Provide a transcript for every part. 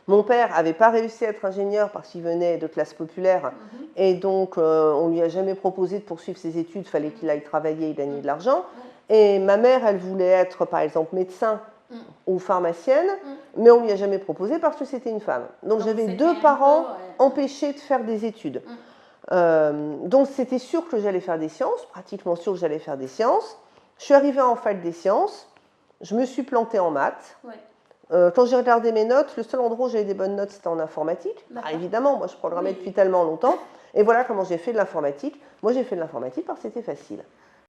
Mon père n'avait pas réussi à être ingénieur parce qu'il venait de classe populaire et donc on ne lui a jamais proposé de poursuivre ses études, il fallait qu'il aille travailler et gagner de l'argent. Et ma mère, elle voulait être par exemple médecin ou pharmacienne, mais on ne lui a jamais proposé parce que c'était une femme. Donc j'avais deux parents empêchés de faire des études. Donc c'était sûr que j'allais faire des sciences, pratiquement sûr que j'allais faire des sciences. Je suis arrivée en fac des sciences, je me suis plantée en maths. Quand j'ai regardé mes notes, le seul endroit où j'avais des bonnes notes, c'était en informatique. Alors, évidemment, moi je programmais depuis tellement longtemps. Et voilà comment j'ai fait de l'informatique. Moi j'ai fait de l'informatique parce que c'était facile.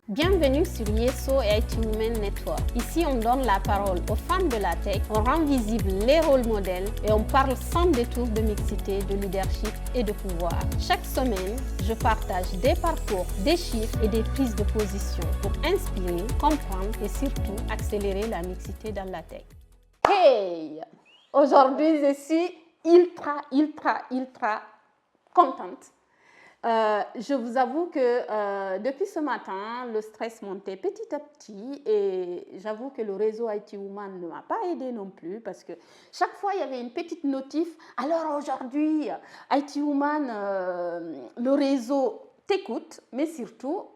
Bienvenue sur Yeso et IT Women Network. Ici, on donne la parole aux femmes de la tech, on rend visibles les rôles modèles et on parle sans détour de mixité, de leadership et de pouvoir. Chaque semaine, je partage des parcours, des chiffres et des prises de position pour inspirer, comprendre et surtout accélérer la mixité dans la tech. Hey! Aujourd'hui, je suis ultra contente. Je vous avoue que depuis ce matin, le stress montait petit à petit et j'avoue que le réseau IT Woman ne m'a pas aidé non plus parce que chaque fois, il y avait une petite notif. Alors aujourd'hui, IT Woman, le réseau t'écoute, mais surtout,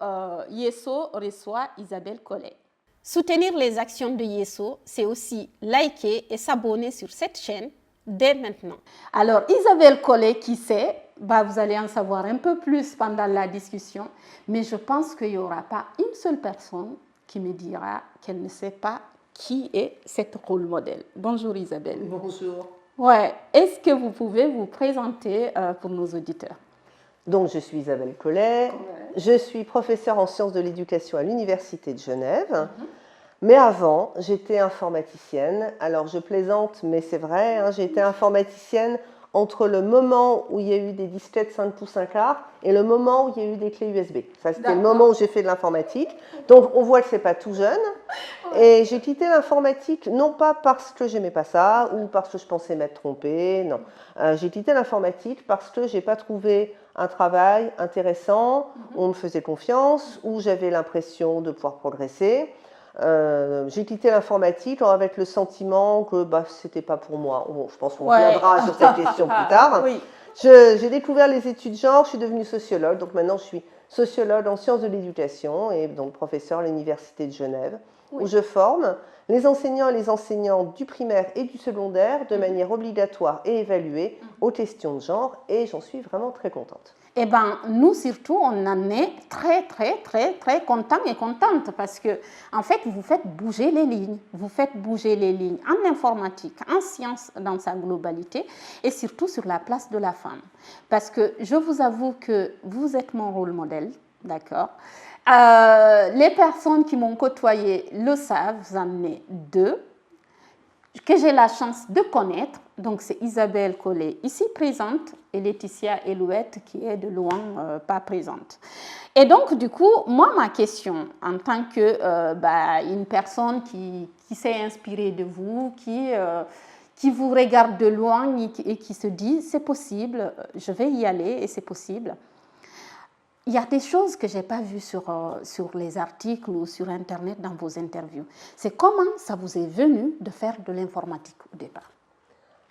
Yeso reçoit Isabelle Collet. Soutenir les actions de Yeso, c'est aussi liker et s'abonner sur cette chaîne dès maintenant. Alors, Isabelle Collet, qui c'est? Vous allez en savoir un peu plus pendant la discussion, mais je pense qu'il n'y aura pas une seule personne qui me dira qu'elle ne sait pas qui est cette rôle modèle. Bonjour Isabelle. Bonjour. Ouais. Est-ce que vous pouvez vous présenter pour nos auditeurs? Donc, je suis Isabelle Collet, je suis professeure en sciences de l'éducation à l'Université de Genève. Mais avant, j'étais informaticienne. Alors, je plaisante, mais c'est vrai, hein, j'ai été informaticienne entre le moment où il y a eu des disquettes 5 pouces 1 quart et le moment où il y a eu des clés USB. Ça, c'était le moment où j'ai fait de l'informatique. Donc, on voit que c'est pas tout jeune. Et j'ai quitté l'informatique, non pas parce que j'aimais pas ça ou parce que je pensais m'être trompée, non. J'ai quitté l'informatique parce que j'ai pas trouvé un travail intéressant, où on me faisait confiance, où j'avais l'impression de pouvoir progresser. J'ai quitté l'informatique avec le sentiment que c'était pas pour moi. Bon, je pense qu'on reviendra sur cette question plus tard. Oui. J'ai découvert les études genre, je suis devenue sociologue, donc maintenant je suis sociologue en sciences de l'éducation et donc professeure à l'Université de Genève, où je forme les enseignants et les enseignantes du primaire et du secondaire de manière obligatoire et évaluée aux questions de genre, et j'en suis vraiment très contente. Eh bien, nous surtout, on en est très contents et contentes parce que, en fait, vous faites bouger les lignes. Vous faites bouger les lignes en informatique, en sciences dans sa globalité et surtout sur la place de la femme. Parce que je vous avoue que vous êtes mon rôle modèle, d'accord? Les personnes qui m'ont côtoyé le savent, vous en êtes deux, que j'ai la chance de connaître. Donc, c'est Isabelle Collet, ici présente, et Laetitia Elouette, qui est de loin pas présente. Et donc, du coup, moi, ma question, en tant que une personne qui s'est inspirée de vous, qui vous regarde de loin et qui se dit, c'est possible, je vais y aller et c'est possible. Il y a des choses que je n'ai pas vues sur les articles ou sur Internet dans vos interviews. C'est comment ça vous est venu de faire de l'informatique au départ?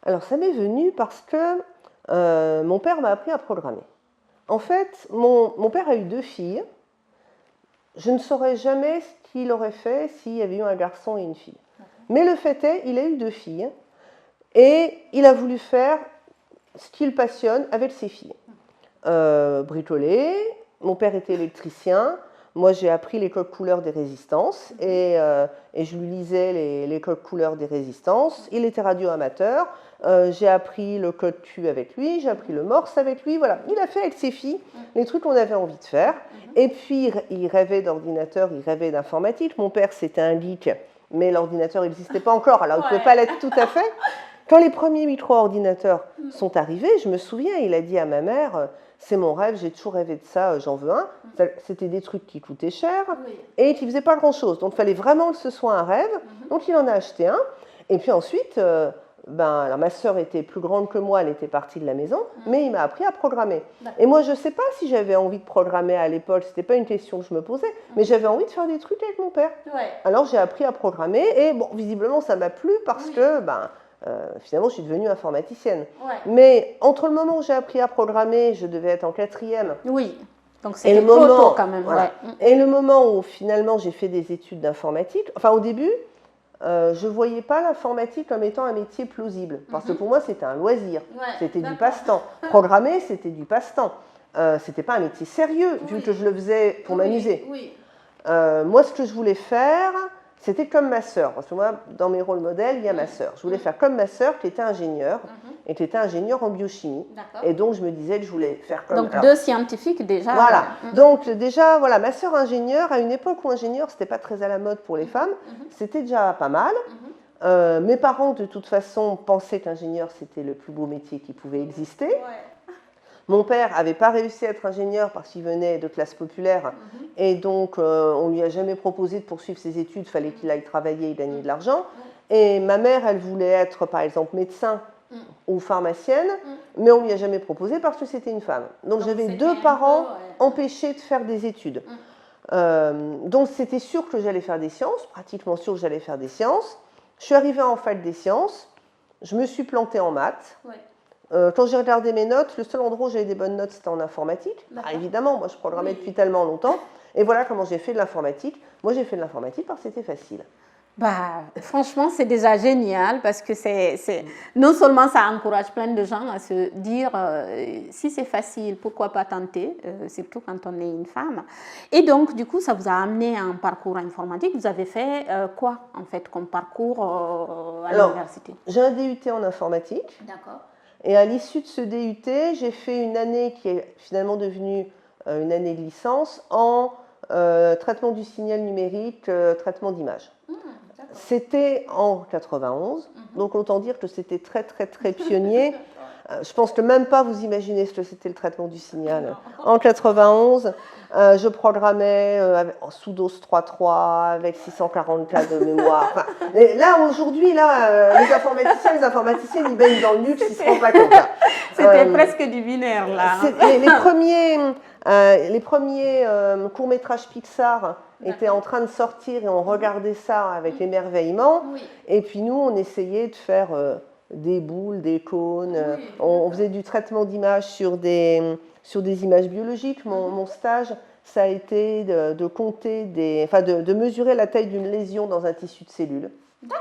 Alors, ça m'est venu parce que mon père m'a appris à programmer. En fait, mon père a eu 2 filles. Je ne saurais jamais ce qu'il aurait fait s'il y avait eu un garçon et une fille. Mais le fait est, il a eu 2 filles et il a voulu faire ce qu'il passionne avec ses filles. Bricoler. Mon père était électricien. Moi, j'ai appris les codes couleurs des résistances et je lui lisais les codes couleurs des résistances. Il était radioamateur. J'ai appris le code Q avec lui, j'ai appris le morse avec lui. Voilà, il a fait avec ses filles les trucs qu'on avait envie de faire. Et puis, il rêvait d'ordinateur, il rêvait d'informatique. Mon père, c'était un geek, mais l'ordinateur n'existait pas encore, alors il ne pouvait pas l'être tout à fait. Quand les premiers micro-ordinateurs sont arrivés, je me souviens, il a dit à ma mère, c'est mon rêve, j'ai toujours rêvé de ça, j'en veux un. C'était des trucs qui coûtaient cher et qui ne faisaient pas grand-chose. Donc, il fallait vraiment que ce soit un rêve. Donc, il en a acheté un. Et puis ensuite, alors ma sœur était plus grande que moi, elle était partie de la maison, mais il m'a appris à programmer. Et moi, je ne sais pas si j'avais envie de programmer à l'époque, ce n'était pas une question que je me posais, mais j'avais envie de faire des trucs avec mon père. Alors, j'ai appris à programmer et bon, visiblement, ça m'a plu parce que finalement, je suis devenue informaticienne. Ouais. Mais entre le moment où j'ai appris à programmer, je devais être en 4e. Oui, donc c'était trop tôt quand même. Voilà. Ouais. Et le moment où finalement j'ai fait des études d'informatique, enfin au début, je ne voyais pas l'informatique comme étant un métier plausible. Parce que pour moi, c'était un loisir, c'était du passe-temps. Programmer, c'était du passe-temps. C'était pas un métier sérieux, vu que je le faisais pour m'amuser. Oui. Moi, ce que je voulais faire, c'était comme ma sœur. Parce que moi, dans mes rôles modèles, il y a ma sœur. Je voulais faire comme ma sœur, qui était ingénieure, et qui était ingénieure en biochimie. Et donc, je me disais que je voulais faire comme... Donc, deux scientifiques déjà. Voilà. Donc, déjà, voilà, ma sœur ingénieure, à une époque où ingénieur, c'était pas très à la mode pour les femmes, c'était déjà pas mal. Mes parents, de toute façon, pensaient qu'ingénieur, c'était le plus beau métier qui pouvait exister. Mon père n'avait pas réussi à être ingénieur parce qu'il venait de classe populaire et donc on ne lui a jamais proposé de poursuivre ses études, il fallait qu'il aille travailler et gagner de l'argent. Et ma mère, elle voulait être par exemple médecin ou pharmacienne, mais on ne lui a jamais proposé parce que c'était une femme. Donc j'avais deux parents empêchés de faire des études. Donc c'était sûr que j'allais faire des sciences, pratiquement sûr que j'allais faire des sciences. Je suis arrivée en fac des sciences, je me suis plantée en maths. Quand j'ai regardé mes notes, le seul endroit où j'avais des bonnes notes, c'était en informatique. Évidemment, moi je programmais depuis tellement longtemps. Et voilà comment j'ai fait de l'informatique. Moi j'ai fait de l'informatique parce que c'était facile. Bah, franchement, c'est déjà génial parce que non seulement ça encourage plein de gens à se dire si c'est facile, pourquoi pas tenter, surtout quand on est une femme. Et donc, du coup, ça vous a amené à un parcours informatique. Vous avez fait quoi, en fait, comme parcours à l'université? J'ai un DUT en informatique. D'accord. Et à l'issue de ce DUT, j'ai fait une année qui est finalement devenue une année de licence en traitement du signal numérique, traitement d'image. C'était en 91, donc autant dire que c'était très très très pionnier. Je pense que même pas vous imaginez ce que c'était le traitement du signal. En 91, je programmais sous DOS 3.3 avec 640K de mémoire. Enfin, là aujourd'hui, les informaticiens, ils baignent dans le luxe, ils se rendent pas compte. C'était presque du binaire là. Les premiers courts-métrages Pixar étaient en train de sortir et on regardait ça avec émerveillement. Et puis nous, on essayait de faire des boules, des cônes. On faisait du traitement d'image sur des images biologiques. Mon stage, ça a été de mesurer la taille d'une lésion dans un tissu de cellules.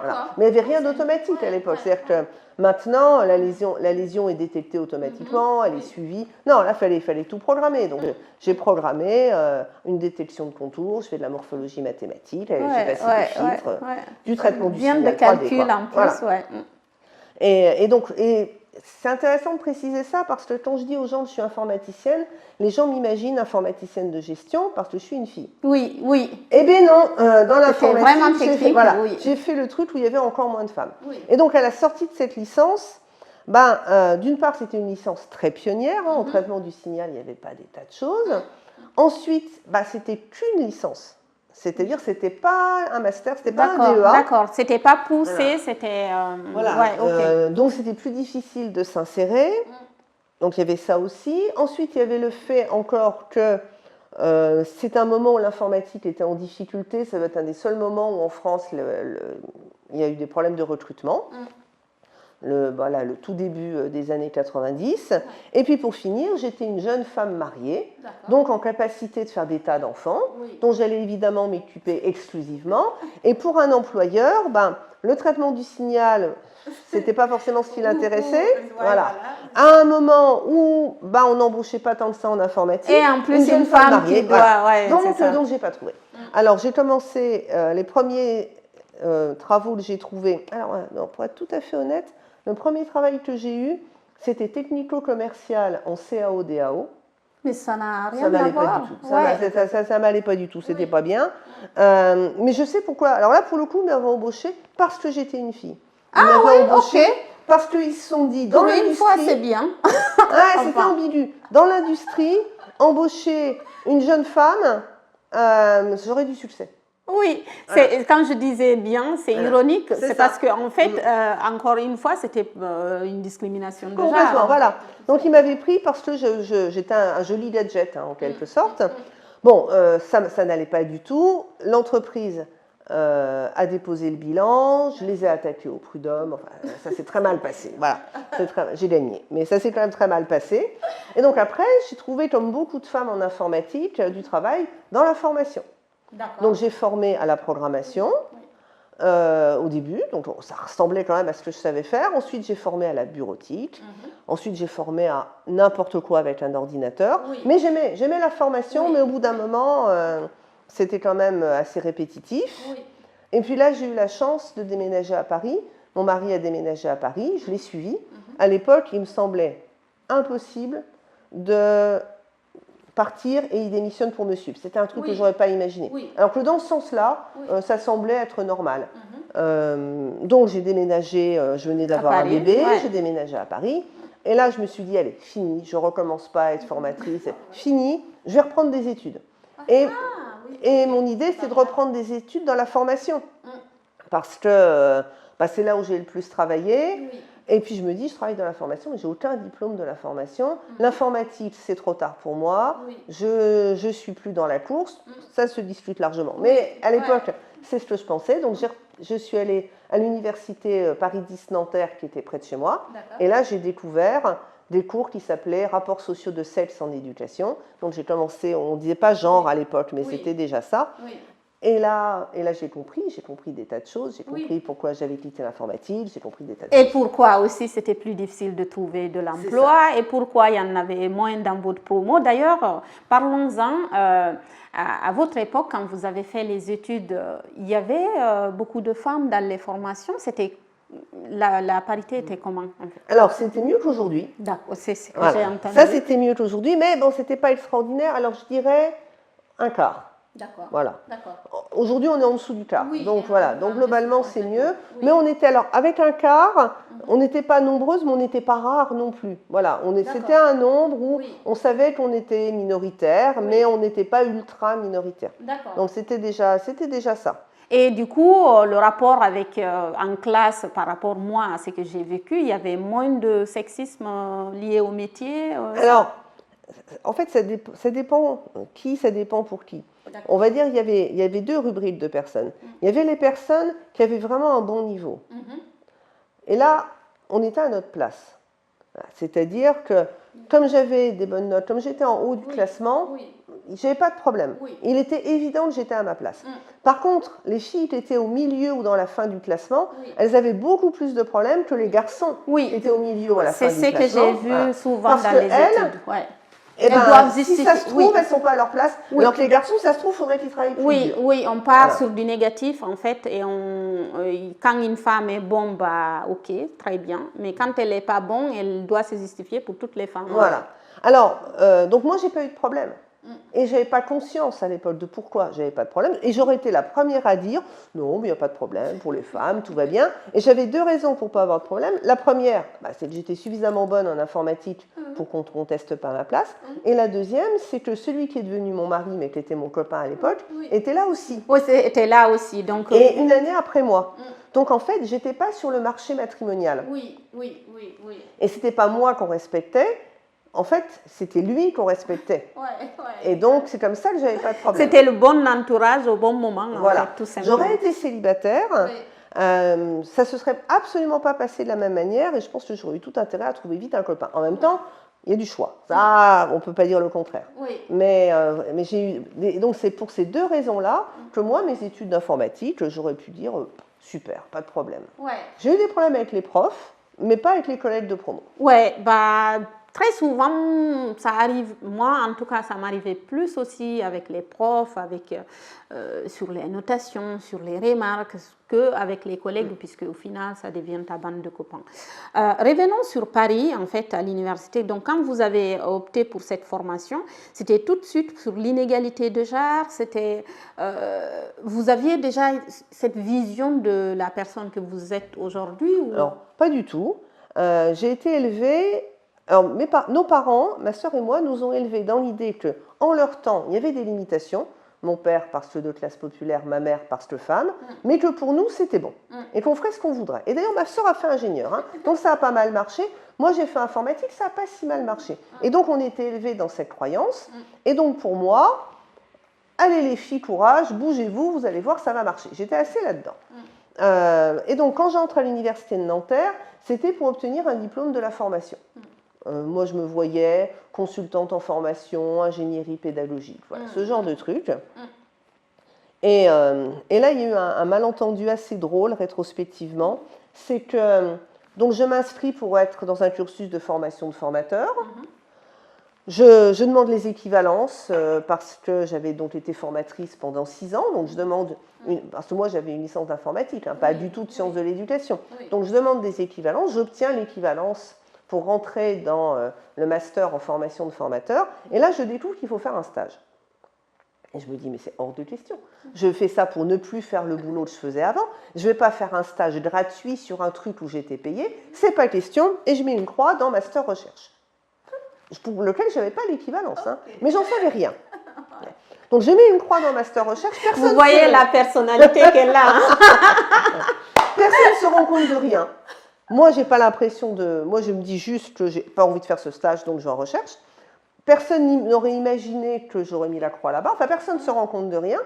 Voilà. Mais il n'y avait rien d'automatique à l'époque. C'est-à-dire que maintenant, la lésion est détectée automatiquement, elle est suivie. Non, là, il fallait tout programmer. Donc, j'ai programmé une détection de contours, je fais de la morphologie mathématique, j'ai passé des filtres, du traitement du signal 3D. Bien de calcul en plus, voilà. Et donc, c'est intéressant de préciser ça parce que quand je dis aux gens que je suis informaticienne, les gens m'imaginent informaticienne de gestion parce que je suis une fille. Oui, oui. Eh bien non, dans l'informatique, j'ai fait le truc où il y avait encore moins de femmes. Et donc à la sortie de cette licence, d'une part c'était une licence très pionnière, en traitement du signal, il n'y avait pas des tas de choses. Ensuite, c'était qu'une licence. C'est-à-dire, c'était pas un master, c'était pas un DEA. D'accord, c'était pas poussé, c'était... donc, c'était plus difficile de s'insérer. Donc, il y avait ça aussi. Ensuite, il y avait le fait encore que c'est un moment où l'informatique était en difficulté. Ça doit être un des seuls moments où, en France, il y a eu des problèmes de recrutement. Le tout début des années 90. Et puis pour finir, j'étais une jeune femme mariée, donc en capacité de faire des tas d'enfants, dont j'allais évidemment m'occuper exclusivement. Et pour un employeur, le traitement du signal, c'était pas forcément ce qui l'intéressait. Voilà. À un moment où on n'embauchait pas tant que ça en informatique. Et en plus, une femme mariée, qui doit... Donc j'ai pas trouvé. Alors j'ai commencé les premiers travaux que j'ai trouvés. Alors, pour être tout à fait honnête, le premier travail que j'ai eu, c'était technico-commercial en CAO-DAO. Mais ça n'a rien à voir. Ça m'allait pas du tout, c'était pas bien. Mais je sais pourquoi. Alors là, pour le coup, ils m'avaient embauché parce que j'étais une fille. Ils m'avaient embauché parce qu'ils se sont dit, dans l'industrie... Une fois, c'est bien. C'était ambigu. Dans l'industrie, embaucher une jeune femme, j'aurais du succès. Oui, quand je disais bien, c'est ironique, c'est parce qu'en fait, encore une fois, c'était une discrimination déjà. Complètement, voilà. Donc, il m'avait pris parce que j'étais un joli gadget, en quelque sorte. Bon, ça n'allait pas du tout. L'entreprise à déposer le bilan, je les ai attaqués au prud'homme, enfin, ça s'est très mal passé, voilà, j'ai gagné, mais ça s'est quand même très mal passé. Et donc après, j'ai trouvé, comme beaucoup de femmes en informatique, du travail dans la formation. Donc j'ai formé à la programmation au début, donc ça ressemblait quand même à ce que je savais faire. Ensuite, j'ai formé à la bureautique. Ensuite, j'ai formé à n'importe quoi avec un ordinateur. Mais j'aimais la formation, mais au bout d'un moment, c'était quand même assez répétitif. Et puis là, j'ai eu la chance de déménager à Paris. Mon mari a déménagé à Paris, je l'ai suivi. À l'époque, il me semblait impossible de partir et il démissionne pour me suivre. C'était un truc que je n'aurais pas imaginé. Alors que dans ce sens-là, ça semblait être normal. Donc j'ai déménagé, je venais d'avoir un bébé, j'ai déménagé à Paris. Et là, je me suis dit, allez, fini, je ne recommence pas à être formatrice. Fini, je vais reprendre des études. Et mon idée, c'est de reprendre des études dans la formation. Parce que c'est là où j'ai le plus travaillé. Et puis je me dis, je travaille dans la formation, mais j'ai aucun diplôme de la formation. L'informatique, c'est trop tard pour moi. Je ne suis plus dans la course. Ça se discute largement. Mais à l'époque, c'est ce que je pensais. Donc je suis allée à l'université Paris 10 Nanterre, qui était près de chez moi. Et là, j'ai découvert des cours qui s'appelaient Rapports sociaux de sexe en éducation. Donc j'ai commencé, on ne disait pas genre à l'époque, mais c'était déjà ça. Et là j'ai compris des tas de choses, j'ai compris pourquoi j'avais quitté l'informatique, j'ai compris des tas de choses. Et pourquoi aussi c'était plus difficile de trouver de l'emploi et pourquoi il y en avait moins dans votre promo. D'ailleurs, parlons-en, à votre époque, quand vous avez fait les études, il y avait beaucoup de femmes dans les formations, la parité était comment en fait? Alors, c'était mieux qu'aujourd'hui. D'accord, c'est ce que j'ai entendu. Ça, c'était mieux qu'aujourd'hui, mais bon, c'était pas extraordinaire. Alors, je dirais un quart. D'accord. Voilà. Aujourd'hui, on est en dessous du quart. Donc, voilà. Donc, globalement, c'est mieux. Mais on était, alors, avec un quart, on n'était pas nombreuses, mais on n'était pas rares non plus. Voilà. C'était un nombre où on savait qu'on était minoritaire, mais on n'était pas ultra minoritaire. Donc, c'était déjà ça. Et du coup, le rapport avec en classe par rapport moi à ce que j'ai vécu, il y avait moins de sexisme lié au métier. Alors, en fait, ça dépend qui, ça dépend pour qui. On va dire il y avait deux rubriques de personnes. Il y avait les personnes qui avaient vraiment un bon niveau. Et là, on était à notre place. C'est-à-dire que comme j'avais des bonnes notes, comme j'étais en haut du classement, je n'avais pas de problème. Il était évident que j'étais à ma place. Par contre, les filles qui étaient au milieu ou dans la fin du classement, elles avaient beaucoup plus de problèmes que les garçons qui étaient au milieu ou à la fin du classement. C'est ce que j'ai vu souvent dans les études. Si ça se trouve, elles ne sont pas à leur place. Alors que les garçons, ça se trouve, il faudrait qu'ils travaillent plus dur. Oui, on part sur du négatif en fait. Et quand une femme est bonne, ok, très bien. Mais quand elle n'est pas bonne, elle doit se justifier pour toutes les femmes. Voilà. Alors, donc moi, je n'ai pas eu de problème. Et je n'avais pas conscience à l'époque de pourquoi je n'avais pas de problème. Et j'aurais été la première à dire non, mais il n'y a pas de problème pour les femmes, tout va bien. Et j'avais deux raisons pour ne pas avoir de problème. La première, c'est que j'étais suffisamment bonne en informatique pour qu'on ne conteste pas ma place. Et la deuxième, c'est que celui qui est devenu mon mari, mais qui était mon copain à l'époque, était là aussi. Oui, était là aussi. Donc, et une année après moi. Donc en fait, je n'étais pas sur le marché matrimonial. Oui. Et ce n'était pas moi qu'on respectait. En fait, c'était lui qu'on respectait. Et donc, c'est comme ça que je n'avais pas de problème. C'était le bon entourage au bon moment, voilà. En fait, tout simplement. J'aurais été célibataire, ça ne se serait absolument pas passé de la même manière et je pense que j'aurais eu tout intérêt à trouver vite un copain. En même temps, il y a du choix. Ça, on ne peut pas dire le contraire. Mais j'ai eu... Donc, c'est pour ces deux raisons-là que moi, mes études d'informatique, j'aurais pu dire super, pas de problème. J'ai eu des problèmes avec les profs, mais pas avec les collègues de promo. Très souvent, ça arrive, moi en tout cas, ça m'arrivait plus aussi avec les profs, sur les notations, sur les remarques, qu'avec les collègues, puisque au final, ça devient ta bande de copains. Revenons sur Paris, en fait, à l'université. Donc, quand vous avez opté pour cette formation, c'était tout de suite sur l'inégalité de genre, vous aviez déjà cette vision de la personne que vous êtes aujourd'hui ou... Alors, pas du tout. J'ai été élevée... Alors, nos parents, ma sœur et moi, nous ont élevés dans l'idée qu'en leur temps, il y avait des limitations. Mon père parce que de classe populaire, ma mère parce que femme, mais que pour nous, c'était bon. Et qu'on ferait ce qu'on voudrait. Et d'ailleurs, ma sœur a fait ingénieur. Donc, ça a pas mal marché. Moi, j'ai fait informatique, ça n'a pas si mal marché. Et donc, on était élevés dans cette croyance. Et donc, pour moi, allez les filles, courage, bougez-vous, vous allez voir, ça va marcher. J'étais assez là-dedans. Et donc, quand j'entre à l'université de Nanterre, c'était pour obtenir un diplôme de la formation. Moi, je me voyais consultante en formation, ingénierie pédagogique, voilà, ce genre de trucs. Et là, il y a eu un malentendu assez drôle, rétrospectivement. C'est que donc, je m'inscris pour être dans un cursus de formation de formateur. Je demande les équivalences parce que j'avais donc été formatrice pendant 6 ans. Donc, je demande, parce que moi, j'avais une licence d'informatique, hein, pas du tout de sciences de l'éducation. Donc, je demande des équivalences. J'obtiens l'équivalence pour rentrer dans le master en formation de formateur. Et là, je découvre qu'il faut faire un stage. Et je me dis, mais c'est hors de question. Je fais ça pour ne plus faire le boulot que je faisais avant. Je ne vais pas faire un stage gratuit sur un truc où j'étais payée. C'est pas question. Et je mets une croix dans Master Recherche, pour lequel je n'avais pas l'équivalence. Hein. Mais j'en savais rien. Donc je mets une croix dans Master Recherche. Vous voyez la personnalité qu'elle a. Hein. Personne ne se rend compte de rien. Moi, j'ai pas l'impression de... Moi, je me dis juste que j'ai pas envie de faire ce stage, donc je vais en recherche. Personne n'aurait imaginé que j'aurais mis la croix là-bas. Enfin, personne ne se rend compte de rien.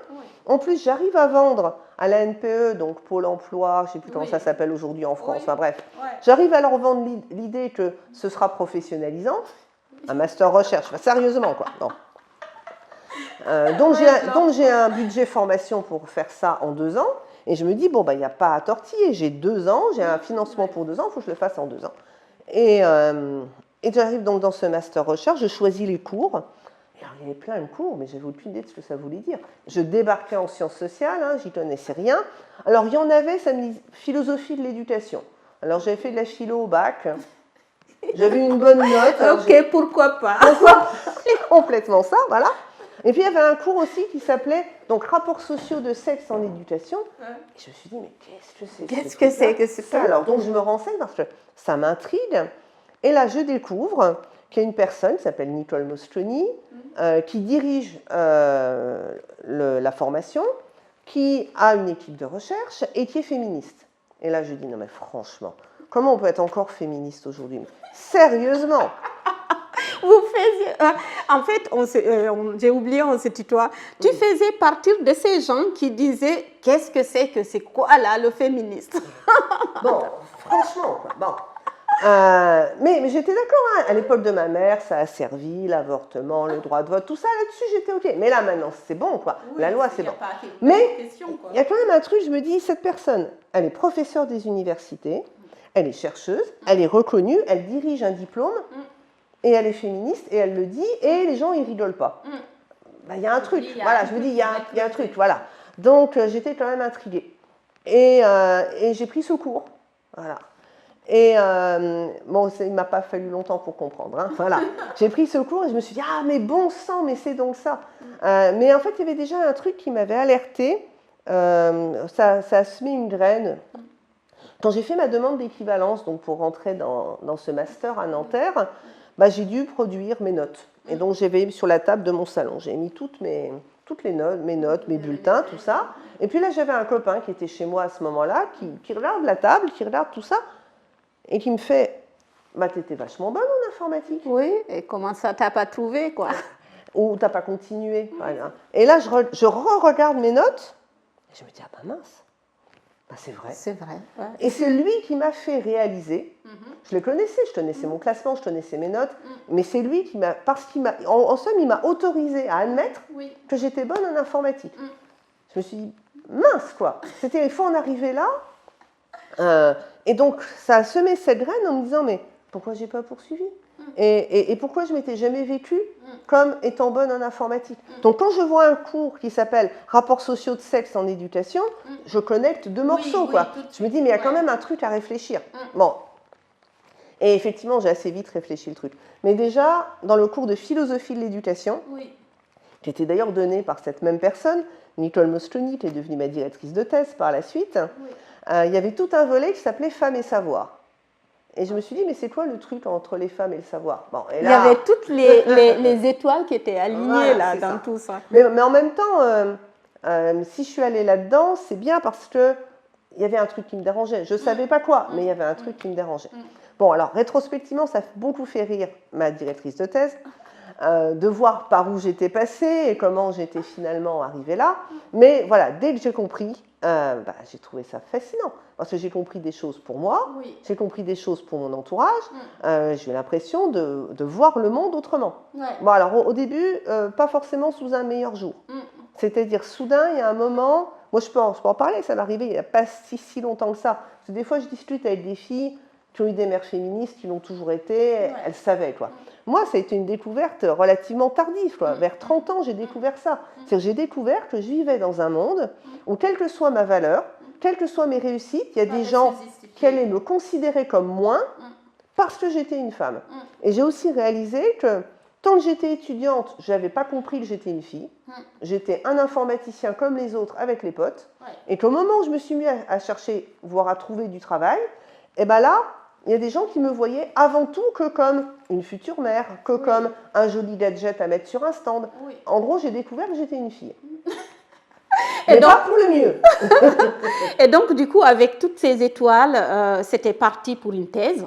En plus, j'arrive à vendre à la NPE, donc Pôle emploi, je ne sais plus comment ça s'appelle aujourd'hui en France, enfin bref. J'arrive à leur vendre l'idée que ce sera professionnalisant. Un master recherche, enfin, sérieusement, quoi. Non. Donc, j'ai un budget formation pour faire ça en 2 ans. Et je me dis, bon, il n'y a pas à tortiller. J'ai 2 ans, j'ai un financement pour 2 ans, il faut que je le fasse en 2 ans. Et j'arrive donc dans ce master recherche, je choisis les cours. Et alors, il y avait plein de cours, mais j'avais aucune idée de ce que ça voulait dire. Je débarquais en sciences sociales, hein, j'y connaissais rien. Alors, il y en avait, ça me dit philosophie de l'éducation. Alors, j'avais fait de la philo au bac. J'avais une bonne note. Ok, pourquoi pas. C'est complètement ça, voilà. Et puis, il y avait un cours aussi qui s'appelait donc, Rapports sociaux de sexe en éducation. Et je me suis dit, mais qu'est-ce que c'est que ça? Alors, donc, je me renseigne parce que ça m'intrigue. Et là, je découvre qu'il y a une personne qui s'appelle Nicole Mosconi, qui dirige la formation, qui a une équipe de recherche et qui est féministe. Et là, je dis, non mais franchement, comment on peut être encore féministe aujourd'hui? Sérieusement. Vous faisiez... en fait, j'ai oublié, on se tutoie. Tu faisais partie de ces gens qui disaient, qu'est-ce que c'est quoi là, le féministe? Bon, franchement, quoi. Bon. Mais j'étais d'accord, hein. À l'époque de ma mère, ça a servi, l'avortement, le droit de vote, tout ça, là-dessus, j'étais OK. Mais là, maintenant, c'est bon, quoi. Oui, la loi, c'est bon. Mais il y a quand même un truc, je me dis, cette personne, elle est professeure des universités, elle est chercheuse, elle est reconnue, elle dirige un diplôme, et elle est féministe, et elle le dit, et les gens, ils rigolent pas. Il y a un truc, voilà, je me dis, il y a un truc, voilà. Donc, j'étais quand même intriguée. Et j'ai pris ce cours, voilà. Et bon, il ne m'a pas fallu longtemps pour comprendre. Hein, voilà. J'ai pris ce cours et je me suis dit, ah, mais bon sang, mais c'est donc ça. Mais en fait, il y avait déjà un truc qui m'avait alertée. Ça a semé une graine. Quand j'ai fait ma demande d'équivalence, donc pour rentrer dans ce master à Nanterre, j'ai dû produire mes notes. Et donc, j'avais sur la table de mon salon. J'ai mis toutes les notes, mes bulletins, tout ça. Et puis là, j'avais un copain qui était chez moi à ce moment-là, qui regarde la table, qui regarde tout ça, et qui me fait, t'étais vachement bonne en informatique. Oui, et comment ça, t'as pas trouvé, quoi? Ou t'as pas continué. Voilà. Et là, je re-regarde mes notes, et je me dis, ah mince, c'est vrai. C'est vrai. Ouais. Et c'est lui qui m'a fait réaliser, je le connaissais, je connaissais mon classement, je connaissais mes notes, mais c'est lui qui m'a, parce qu'il m'a, en somme, il m'a autorisé à admettre que j'étais bonne en informatique. Je me suis dit, mince, quoi, il faut en arriver là. Et donc, ça a semé cette graine en me disant, mais pourquoi je n'ai pas poursuivi et pourquoi je ne m'étais jamais vécue comme étant bonne en informatique. Donc, quand je vois un cours qui s'appelle Rapports sociaux de sexe en éducation, je connecte 2 morceaux. Quoi. Je me dis, mais il y a quand même un truc à réfléchir. Bon. Et effectivement, j'ai assez vite réfléchi le truc. Mais déjà, dans le cours de philosophie de l'éducation, qui était d'ailleurs donné par cette même personne, Nicole Mosconi, qui est devenue ma directrice de thèse par la suite, il y avait tout un volet qui s'appelait Femmes et savoir. Et je me suis dit, mais c'est quoi le truc entre les femmes et le savoir? Bon, et là, il y avait toutes les étoiles qui étaient alignées là, dans tout ça. Mais en même temps, si je suis allée là-dedans, c'est bien parce qu'il y avait un truc qui me dérangeait. Je ne savais pas quoi, mais il y avait un truc qui me dérangeait. Bon, alors, rétrospectivement, ça a beaucoup fait rire ma directrice de thèse. de voir par où j'étais passée et comment j'étais finalement arrivée là. Mais voilà, dès que j'ai compris, j'ai trouvé ça fascinant. Parce que j'ai compris des choses pour moi, Oui. j'ai compris des choses pour mon entourage, j'ai eu l'impression de voir le monde autrement. Ouais. Bon, alors au début, pas forcément sous un meilleur jour. C'est-à-dire, soudain, il y a un moment, moi je peux en parler, ça m'est arrivé il n'y a pas si longtemps que ça. Parce que des fois, je discute avec des filles qui ont eu des mères féministes, qui l'ont toujours été, elles savaient, quoi. Moi, ça a été une découverte relativement tardive, quoi. Vers 30 ans, j'ai découvert ça. C'est-à-dire, j'ai découvert que je vivais dans un monde où, quelle que soit ma valeur, quelles que soient mes réussites, il y a des gens qui allaient me considérer comme moins parce que j'étais une femme. Et j'ai aussi réalisé que tant que j'étais étudiante, je n'avais pas compris que j'étais une fille. J'étais un informaticien comme les autres avec les potes. Et qu'au moment où je me suis mis à chercher, voire à trouver du travail, et bien là, il y a des gens qui me voyaient avant tout que comme une future mère, que comme un joli gadget à mettre sur un stand. En gros, j'ai découvert que j'étais une fille. Mais donc, pas pour le mieux. Et donc, du coup, avec toutes ces étoiles, c'était parti pour une thèse.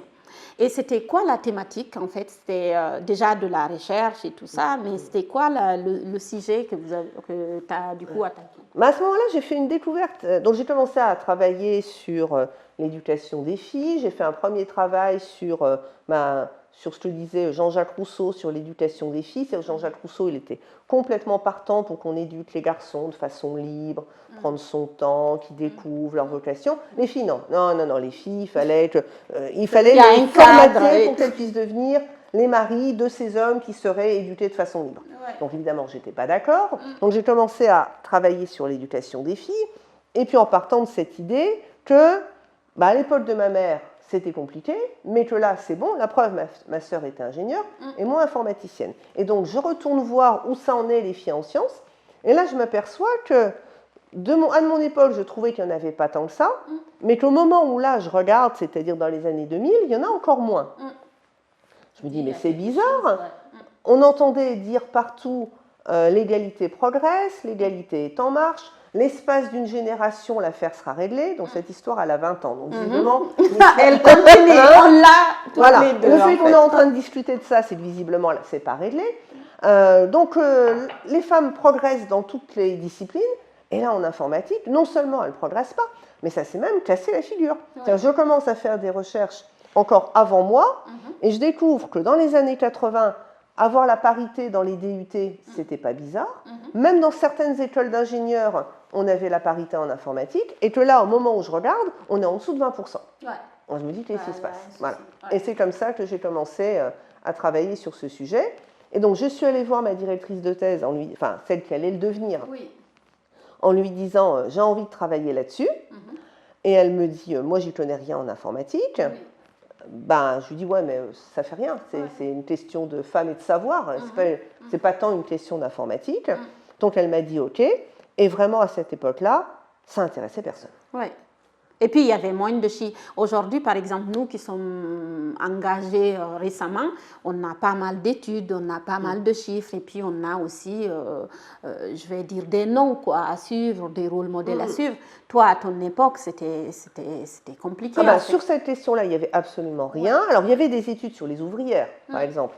Et c'était quoi la thématique, en fait? C'était déjà de la recherche et tout ça, mais c'était quoi le sujet que tu as du coup attaqué? À ce moment-là, j'ai fait une découverte. Donc, j'ai commencé à travailler sur l'éducation des filles. J'ai fait un premier travail sur ce que disait Jean-Jacques Rousseau sur l'éducation des filles. C'est-à-dire Jean-Jacques Rousseau, il était complètement partant pour qu'on éduque les garçons de façon libre, prendre son temps, qu'ils découvrent leur vocation. Les filles, non. Non, les filles, il fallait les formater pour qu'elles puissent devenir les maris de ces hommes qui seraient éduqués de façon libre. Donc évidemment, je n'étais pas d'accord. Donc j'ai commencé à travailler sur l'éducation des filles. Et puis en partant de cette idée que, à l'époque de ma mère, c'était compliqué, mais que là, c'est bon. La preuve, ma sœur était ingénieure et moi informaticienne. Et donc, je retourne voir où ça en est les filles en sciences. Et là, je m'aperçois que, à mon époque, je trouvais qu'il n'y en avait pas tant que ça, mais qu'au moment où là, je regarde, c'est-à-dire dans les années 2000, il y en a encore moins. Je me dis, mais c'est bizarre. On entendait dire partout l'égalité progresse, l'égalité est en marche. L'espace d'une génération, l'affaire sera réglée. Donc, cette histoire, elle a 20 ans. Donc, visiblement, elle continue. On l'a voilà. Les deux, le fait qu'on est en train de discuter de ça, c'est que visiblement, c'est pas réglé. Donc, les femmes progressent dans toutes les disciplines. Et là, en informatique, non seulement elles ne progressent pas, mais ça s'est même cassé la figure. Je commence à faire des recherches encore avant moi, et je découvre que dans les années 80, avoir la parité dans les DUT, c'était pas bizarre. Même dans certaines écoles d'ingénieurs, on avait la parité en informatique, et que là, au moment où je regarde, on est en dessous de 20%. Donc, je me dis, qu'est-ce qui se passe? Voilà. Et c'est comme ça que j'ai commencé à travailler sur ce sujet. Et donc, je suis allée voir ma directrice de thèse, celle qui allait le devenir, en lui disant, j'ai envie de travailler là-dessus. Et elle me dit, moi, j'y connais rien en informatique. Je lui dis, ouais, mais ça fait rien, c'est une question de femme et de savoir, c'est pas tant une question d'informatique. Donc elle m'a dit, ok, et vraiment à cette époque-là, ça intéressait personne. Ouais. Et puis il y avait moins de chiffres. Aujourd'hui, par exemple, nous qui sommes engagés récemment, on a pas mal d'études, on a pas mal de chiffres, et puis on a aussi, je vais dire, des noms quoi, à suivre, des rôles modèles à suivre. Toi, à ton époque, c'était compliqué. Sur cette question-là, il n'y avait absolument rien. Alors, il y avait des études sur les ouvrières, par exemple.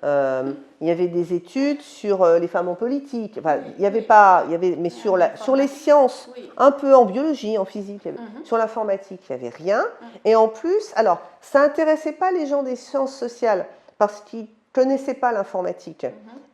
Il y avait des études sur les femmes en politique. Il y avait pas, mais sur les sciences, un peu en biologie, en physique, sur l'informatique, il n'y avait rien. Et en plus, alors, ça n'intéressait pas les gens des sciences sociales parce qu'ils ne connaissaient pas l'informatique.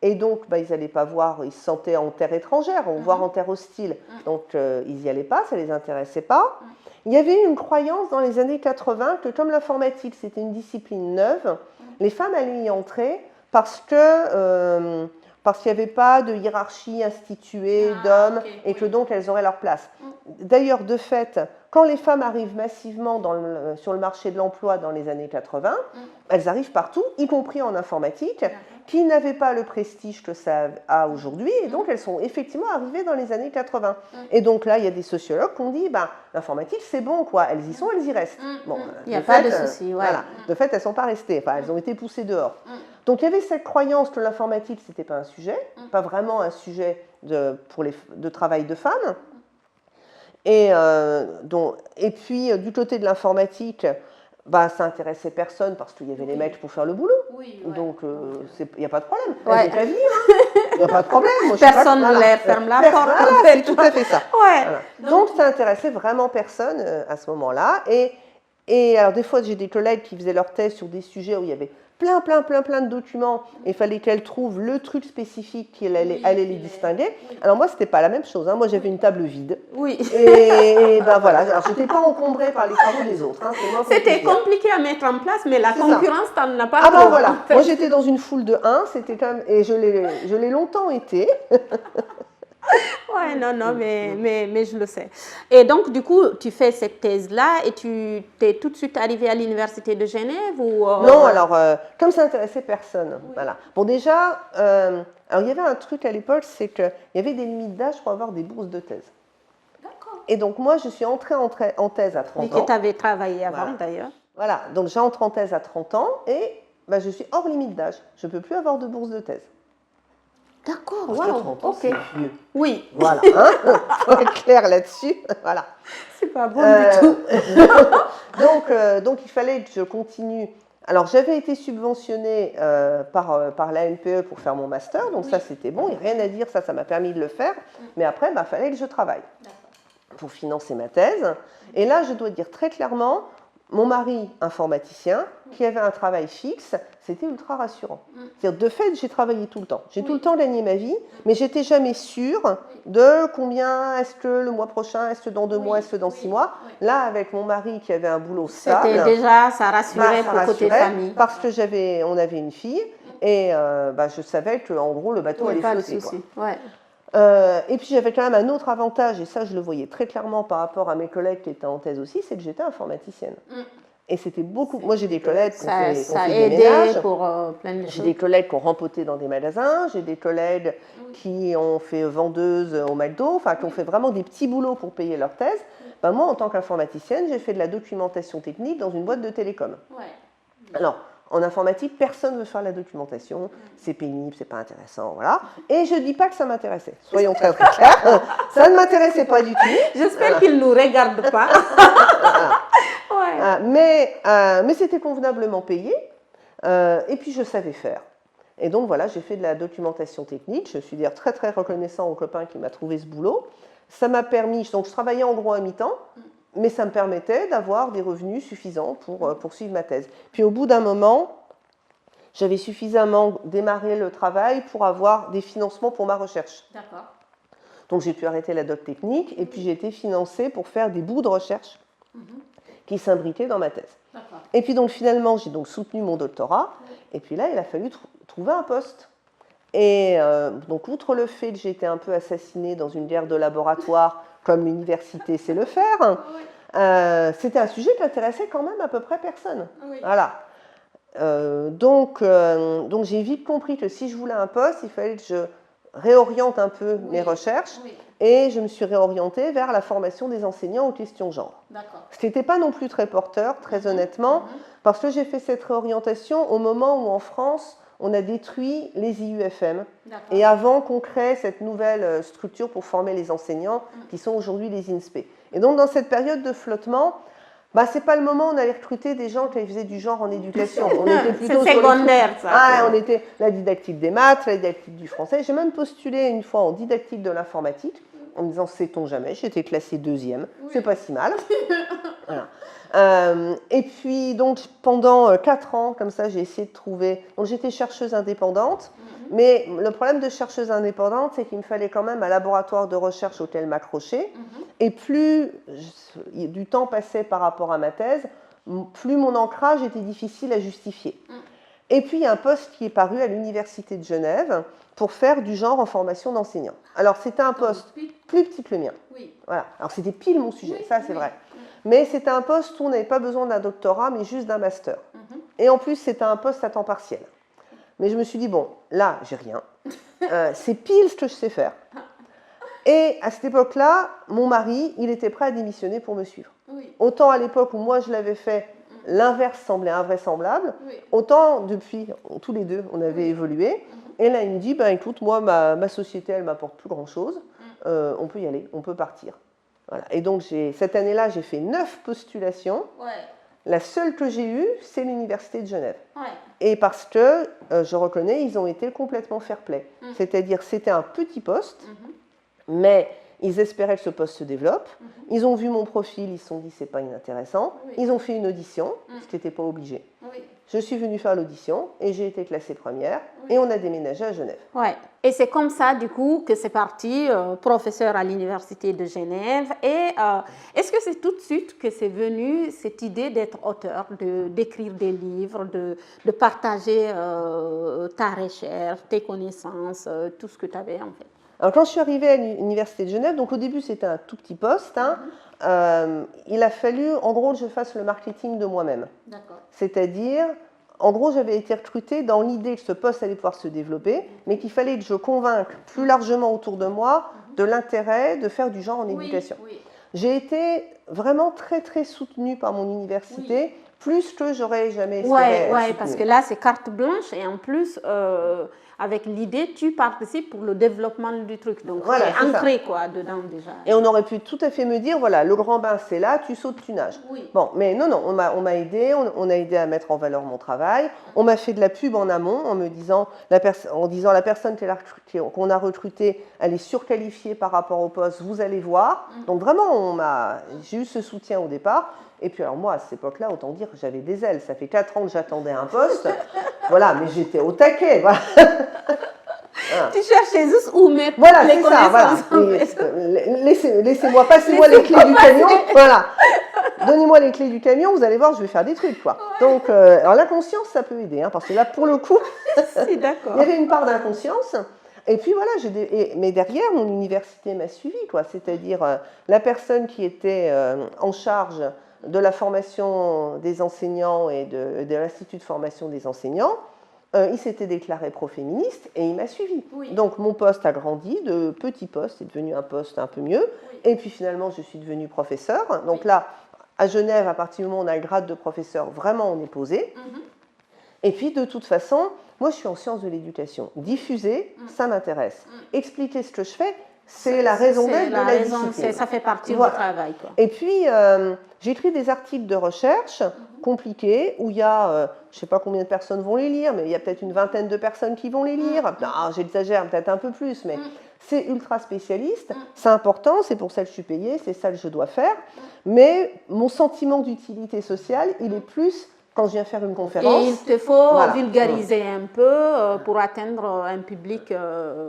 Et donc, ils n'allaient pas voir, ils se sentaient en terre étrangère, voire en terre hostile. Donc, ils n'y allaient pas, ça ne les intéressait pas. Il y avait une croyance dans les années 80 que comme l'informatique, c'était une discipline neuve, les femmes allaient y entrer parce qu'il n'y avait pas de hiérarchie instituée d'hommes et que donc elles auraient leur place. D'ailleurs, de fait, quand les femmes arrivent massivement sur le marché de l'emploi dans les années 80, elles arrivent partout, y compris en informatique, qui n'avaient pas le prestige que ça a aujourd'hui, et donc elles sont effectivement arrivées dans les années 80. Et donc là, il y a des sociologues qui ont dit, l'informatique c'est bon, quoi, elles y sont, elles y restent. Bon, il n'y a pas de souci. Voilà. De fait, elles ne sont pas restées, elles ont été poussées dehors. Donc il y avait cette croyance que l'informatique, ce n'était pas un sujet, pas vraiment un sujet de travail de femmes. Et puis, du côté de l'informatique, bah, ça intéressait personne parce qu'il y avait les mecs pour faire le boulot. Oui, Donc, il n'y a pas de problème. Ouais. Elles ont qu'à vivre, hein. Il n'y a pas de problème. Moi, je suis Personne pas- ne voilà. leur ferme la Personne- porte. voilà, en fait. c'est tout à fait ça. Ouais. Voilà. Donc, ça intéressait vraiment personne à ce moment-là. Et alors, des fois, j'ai des collègues qui faisaient leur thèse sur des sujets où il y avait plein de documents et il fallait qu'elles trouvent le truc spécifique qui allait les distinguer. Alors, moi, ce n'était pas la même chose. Hein. Moi, j'avais une table vide. Oui. Et ben voilà, alors je n'étais pas encombrée par les travaux des autres. Hein, c'est moins C'était compliqué. compliqué à mettre en place, mais la C'est ça. concurrence, t'en as pas Ah trop. ben voilà, en fait. moi j'étais dans une foule de 1, c'était quand même, et je l'ai longtemps été. Ouais, non, mais je le sais. Et donc, du coup, tu fais cette thèse-là et tu t'es tout de suite arrivée à l'université de Genève ou Non, alors, comme ça n'intéressait personne. Voilà. Bon, déjà, alors il y avait un truc à l'époque, c'est qu'il y avait des limites d'âge pour avoir des bourses de thèse. D'accord. Et donc, moi, je suis entrée en thèse à 30 Oui, ans. que tu avais travaillé avant, Voilà. d'ailleurs. Voilà, donc j'entre en thèse à 30 ans et bah, je suis hors limite d'âge. Je ne peux plus avoir de bourse de thèse. D'accord, Parce que 30 ans, ok. c'est vieux. Oui, Voilà, hein, faut être clair là-dessus. Voilà. c'est pas bon du tout. Donc, il fallait que je continue. Alors, j'avais été subventionnée par la NPE pour faire mon master, donc ça, c'était bon, il n'y a rien à dire, ça m'a permis de le faire. Mais après, il fallait que je travaille pour financer ma thèse. Et là, je dois dire très clairement, mon mari, informaticien, qui avait un travail fixe, c'était ultra rassurant. C'est-à-dire, de fait, j'ai travaillé tout le temps. J'ai tout le temps gagné ma vie, mais j'étais jamais sûre de combien est-ce que le mois prochain, est-ce que dans 2 mois, est-ce que dans 6 mois. Là, avec mon mari qui avait un boulot stable, C'était déjà, ça rassurait ça pour côté rassurait, famille. parce que on avait une fille, et je savais qu'en gros, le bateau allait Pas de flotter. Quoi. souci. Ouais. Et puis j'avais quand même un autre avantage, et ça je le voyais très clairement par rapport à mes collègues qui étaient en thèse aussi, c'est que j'étais informaticienne. Et c'était beaucoup. Moi j'ai des collègues qui ont Ça fait des aidait ménages, pour plein de j'ai choses. des collègues qui ont rempoté dans des magasins, j'ai des collègues qui ont fait vendeuse au McDo, enfin qui ont fait vraiment des petits boulots pour payer leur thèse. Ben, moi en tant qu'informaticienne, j'ai fait de la documentation technique dans une boîte de télécom. Ouais. Alors, en informatique, personne ne veut faire la documentation, c'est pénible, c'est pas intéressant, voilà. Et je dis pas que ça m'intéressait, soyons très clairs, ça ne m'intéressait pas du tout. J'espère qu'ils ne nous regardent pas. Ouais. Mais c'était convenablement payé, et puis je savais faire. Et donc voilà, j'ai fait de la documentation technique, je suis d'ailleurs très reconnaissant au copain qui m'a trouvé ce boulot. Ça m'a permis, donc je travaillais en gros à mi-temps, mais ça me permettait d'avoir des revenus suffisants pour poursuivre ma thèse. Puis au bout d'un moment, j'avais suffisamment démarré le travail pour avoir des financements pour ma recherche. D'accord. Donc j'ai pu arrêter la doc technique et puis j'ai été financée pour faire des bouts de recherche qui s'imbriquaient dans ma thèse. D'accord. Et puis donc finalement, j'ai donc soutenu mon doctorat et puis là, il a fallu trouver un poste. Et donc outre le fait que j'ai été un peu assassinée dans une guerre de laboratoire, comme l'université sait le faire, c'était un sujet qui intéressait quand même à peu près personne. Oui. Voilà. Donc j'ai vite compris que si je voulais un poste, il fallait que je réoriente un peu mes recherches, et je me suis réorientée vers la formation des enseignants aux questions genre. D'accord. Ce n'était pas non plus très porteur, très honnêtement, parce que j'ai fait cette réorientation au moment où en France, on a détruit les IUFM, et avant qu'on crée cette nouvelle structure pour former les enseignants, qui sont aujourd'hui les INSPE. Et donc dans cette période de flottement, c'est pas le moment où on allait recruter des gens qui faisaient du genre en éducation. On était plutôt c'est secondaire, ça. on était la didactique des maths, la didactique du français. J'ai même postulé une fois en didactique de l'informatique, en me disant sait-on jamais, j'étais classée 2e, c'est pas si mal. Voilà. Et puis donc pendant 4 ans, comme ça, j'ai essayé de trouver. Donc j'étais chercheuse indépendante, mais le problème de chercheuse indépendante, c'est qu'il me fallait quand même un laboratoire de recherche auquel m'accrocher. Et plus du temps passait par rapport à ma thèse, plus mon ancrage était difficile à justifier. Et puis il y a un poste qui est paru à l'Université de Genève pour faire du genre en formation d'enseignants. Alors c'était un poste plus petit que le mien. Voilà. Alors c'était pile mon sujet, ça c'est vrai. Mais c'était un poste où on n'avait pas besoin d'un doctorat, mais juste d'un master. Et en plus, c'était un poste à temps partiel. Mais je me suis dit, bon, là, j'ai rien. C'est pile ce que je sais faire. Et à cette époque-là, mon mari, il était prêt à démissionner pour me suivre. Autant à l'époque où moi je l'avais fait, l'inverse semblait invraisemblable, autant depuis, tous les deux, on avait évolué. Et là, il me dit, écoute, moi, ma société, elle ne m'apporte plus grand-chose. On peut y aller, on peut partir. Voilà. Et donc, cette année-là, j'ai fait 9 postulations. La seule que j'ai eue, c'est l'Université de Genève. Ouais. Et parce que, je reconnais, ils ont été complètement fair-play. C'est-à-dire, c'était un petit poste, mais ils espéraient que ce poste se développe. Ils ont vu mon profil, ils se sont dit, c'est pas inintéressant. Oui. Ils ont fait une audition, ce qui n'était pas obligé. Oui. Je suis venue faire l'audition et j'ai été classée première et on a déménagé à Genève. Ouais. Et c'est comme ça, du coup, que c'est parti, professeur à l'Université de Genève. Et est-ce que c'est tout de suite que c'est venu cette idée d'être auteur, d'écrire des livres, de partager ta recherche, tes connaissances, tout ce que tu avais en fait? Alors, quand je suis arrivée à l'Université de Genève, donc au début c'était un tout petit poste, il a fallu en gros que je fasse le marketing de moi-même. D'accord. C'est-à-dire, en gros, j'avais été recrutée dans l'idée que ce poste allait pouvoir se développer, mais qu'il fallait que je convainque plus largement autour de moi de l'intérêt de faire du genre en éducation. Oui. J'ai été vraiment très très soutenue par mon université, plus que j'aurais jamais espéré. Oui, parce que là c'est carte blanche et en plus avec l'idée tu participes pour le développement du truc, donc voilà, c'est ancré quoi dedans déjà. Et on aurait pu tout à fait me dire voilà, le grand bain c'est là, tu sautes, tu nages. Oui. Bon, mais non, on m'a aidé, on a aidé à mettre en valeur mon travail, on m'a fait de la pub en amont en me disant la personne qu'on a recrutée, elle est surqualifiée par rapport au poste, vous allez voir. Donc vraiment j'ai eu ce soutien au départ. Et puis alors moi, à cette époque-là, autant dire que j'avais des ailes. Ça fait 4 ans que j'attendais un poste. Voilà, mais j'étais au taquet. Voilà. Tu cherchais juste où mettre voilà, les connaissances. Laissez-moi, passez-moi les clés du camion. Voilà. Donnez-moi les clés du camion, vous allez voir, je vais faire des trucs, quoi. Ouais. Donc, alors l'inconscience, ça peut aider, parce que là, pour le coup, il y avait une part d'inconscience. Et puis voilà, mais derrière, mon université m'a suivi, quoi. C'est-à-dire la personne qui était en charge de la formation des enseignants et de l'Institut de formation des enseignants, il s'était déclaré pro-féministe et il m'a suivi. Oui. Donc mon poste a grandi, de petit poste, c'est devenu un poste un peu mieux. Oui. Et puis finalement, je suis devenue professeure. Donc là, à Genève, à partir du moment où on a le grade de professeur, vraiment on est posé. Et puis de toute façon, moi je suis en sciences de l'éducation. Diffuser, ça m'intéresse. Expliquer ce que je fais, c'est la raison d'être de la discipline. Ça fait partie du travail, quoi. Et puis, j'écris des articles de recherche compliqués où il y a, je ne sais pas combien de personnes vont les lire, mais il y a peut-être une vingtaine de personnes qui vont les lire. Non, j'exagère, peut-être un peu plus, mais c'est ultra spécialiste. C'est important, c'est pour ça que je suis payée, c'est ça que je dois faire. Mais mon sentiment d'utilité sociale, il est plus quand je viens faire une conférence. Et il te faut vulgariser un peu pour atteindre un public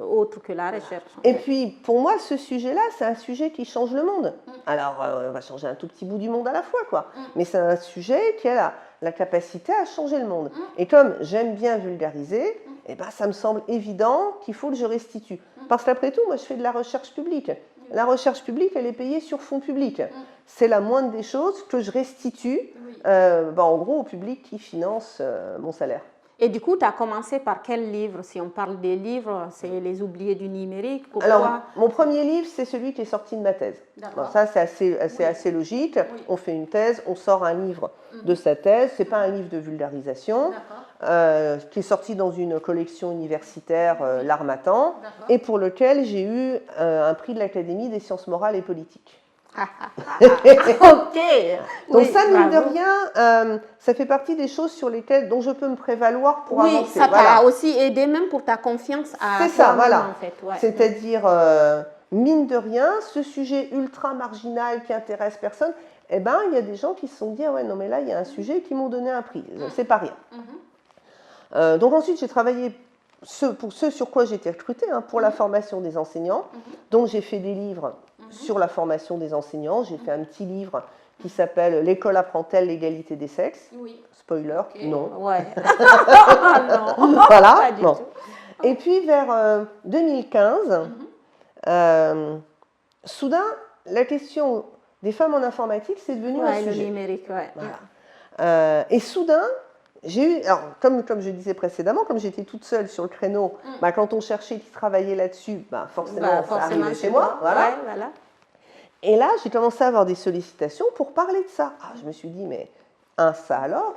autre que la recherche. Et puis, pour moi, ce sujet-là, c'est un sujet qui change le monde. Alors, on va changer un tout petit bout du monde à la fois, quoi. Mais c'est un sujet qui a la capacité à changer le monde. Et comme j'aime bien vulgariser, eh ben, ça me semble évident qu'il faut que je restitue. Parce qu'après tout, moi, je fais de la recherche publique. La recherche publique, elle est payée sur fonds publics. C'est la moindre des choses que je restitue, en gros, au public qui finance mon salaire. Et du coup, tu as commencé par quel livre? Si on parle des livres, c'est Les Oubliés du numérique. Pourquoi? Alors, mon premier livre, c'est celui qui est sorti de ma thèse. Bon, ça, c'est assez logique. Oui. On fait une thèse, on sort un livre de sa thèse. Ce n'est pas un livre de vulgarisation, qui est sorti dans une collection universitaire, l'Harmattan, et pour lequel j'ai eu un prix de l'Académie des sciences morales et politiques. Ok. Donc ça, mine de rien, ça fait partie des choses dont je peux me prévaloir pour avancer. Oui, ça t'a aussi aidé même pour ta confiance à c'est ça, voilà. En fait. Ouais. C'est-à-dire, mine de rien, ce sujet ultra marginal qui intéresse personne, eh ben, il y a des gens qui se sont dit, ah ouais, non mais là, il y a un sujet qui m'ont donné un prix. C'est pas rien. Donc ensuite, j'ai travaillé pour ce sur quoi j'ai été recrutée, pour la formation des enseignants. Donc j'ai fait des livres sur la formation des enseignants. J'ai fait un petit livre qui s'appelle « L'école apprend-elle l'égalité des sexes ?» Oui. Spoiler, non. Ouais. Non. Voilà. Pas du tout. Et puis vers 2015, soudain, la question des femmes en informatique, c'est devenu un sujet. Le numérique, ouais. Voilà. Et soudain, j'ai eu, alors, comme je disais précédemment, comme j'étais toute seule sur le créneau, quand on cherchait qui travaillait là-dessus, forcément, ça arrivait chez moi. Voilà. Ouais, voilà. Et là, j'ai commencé à avoir des sollicitations pour parler de ça. Je me suis dit, mais ça alors,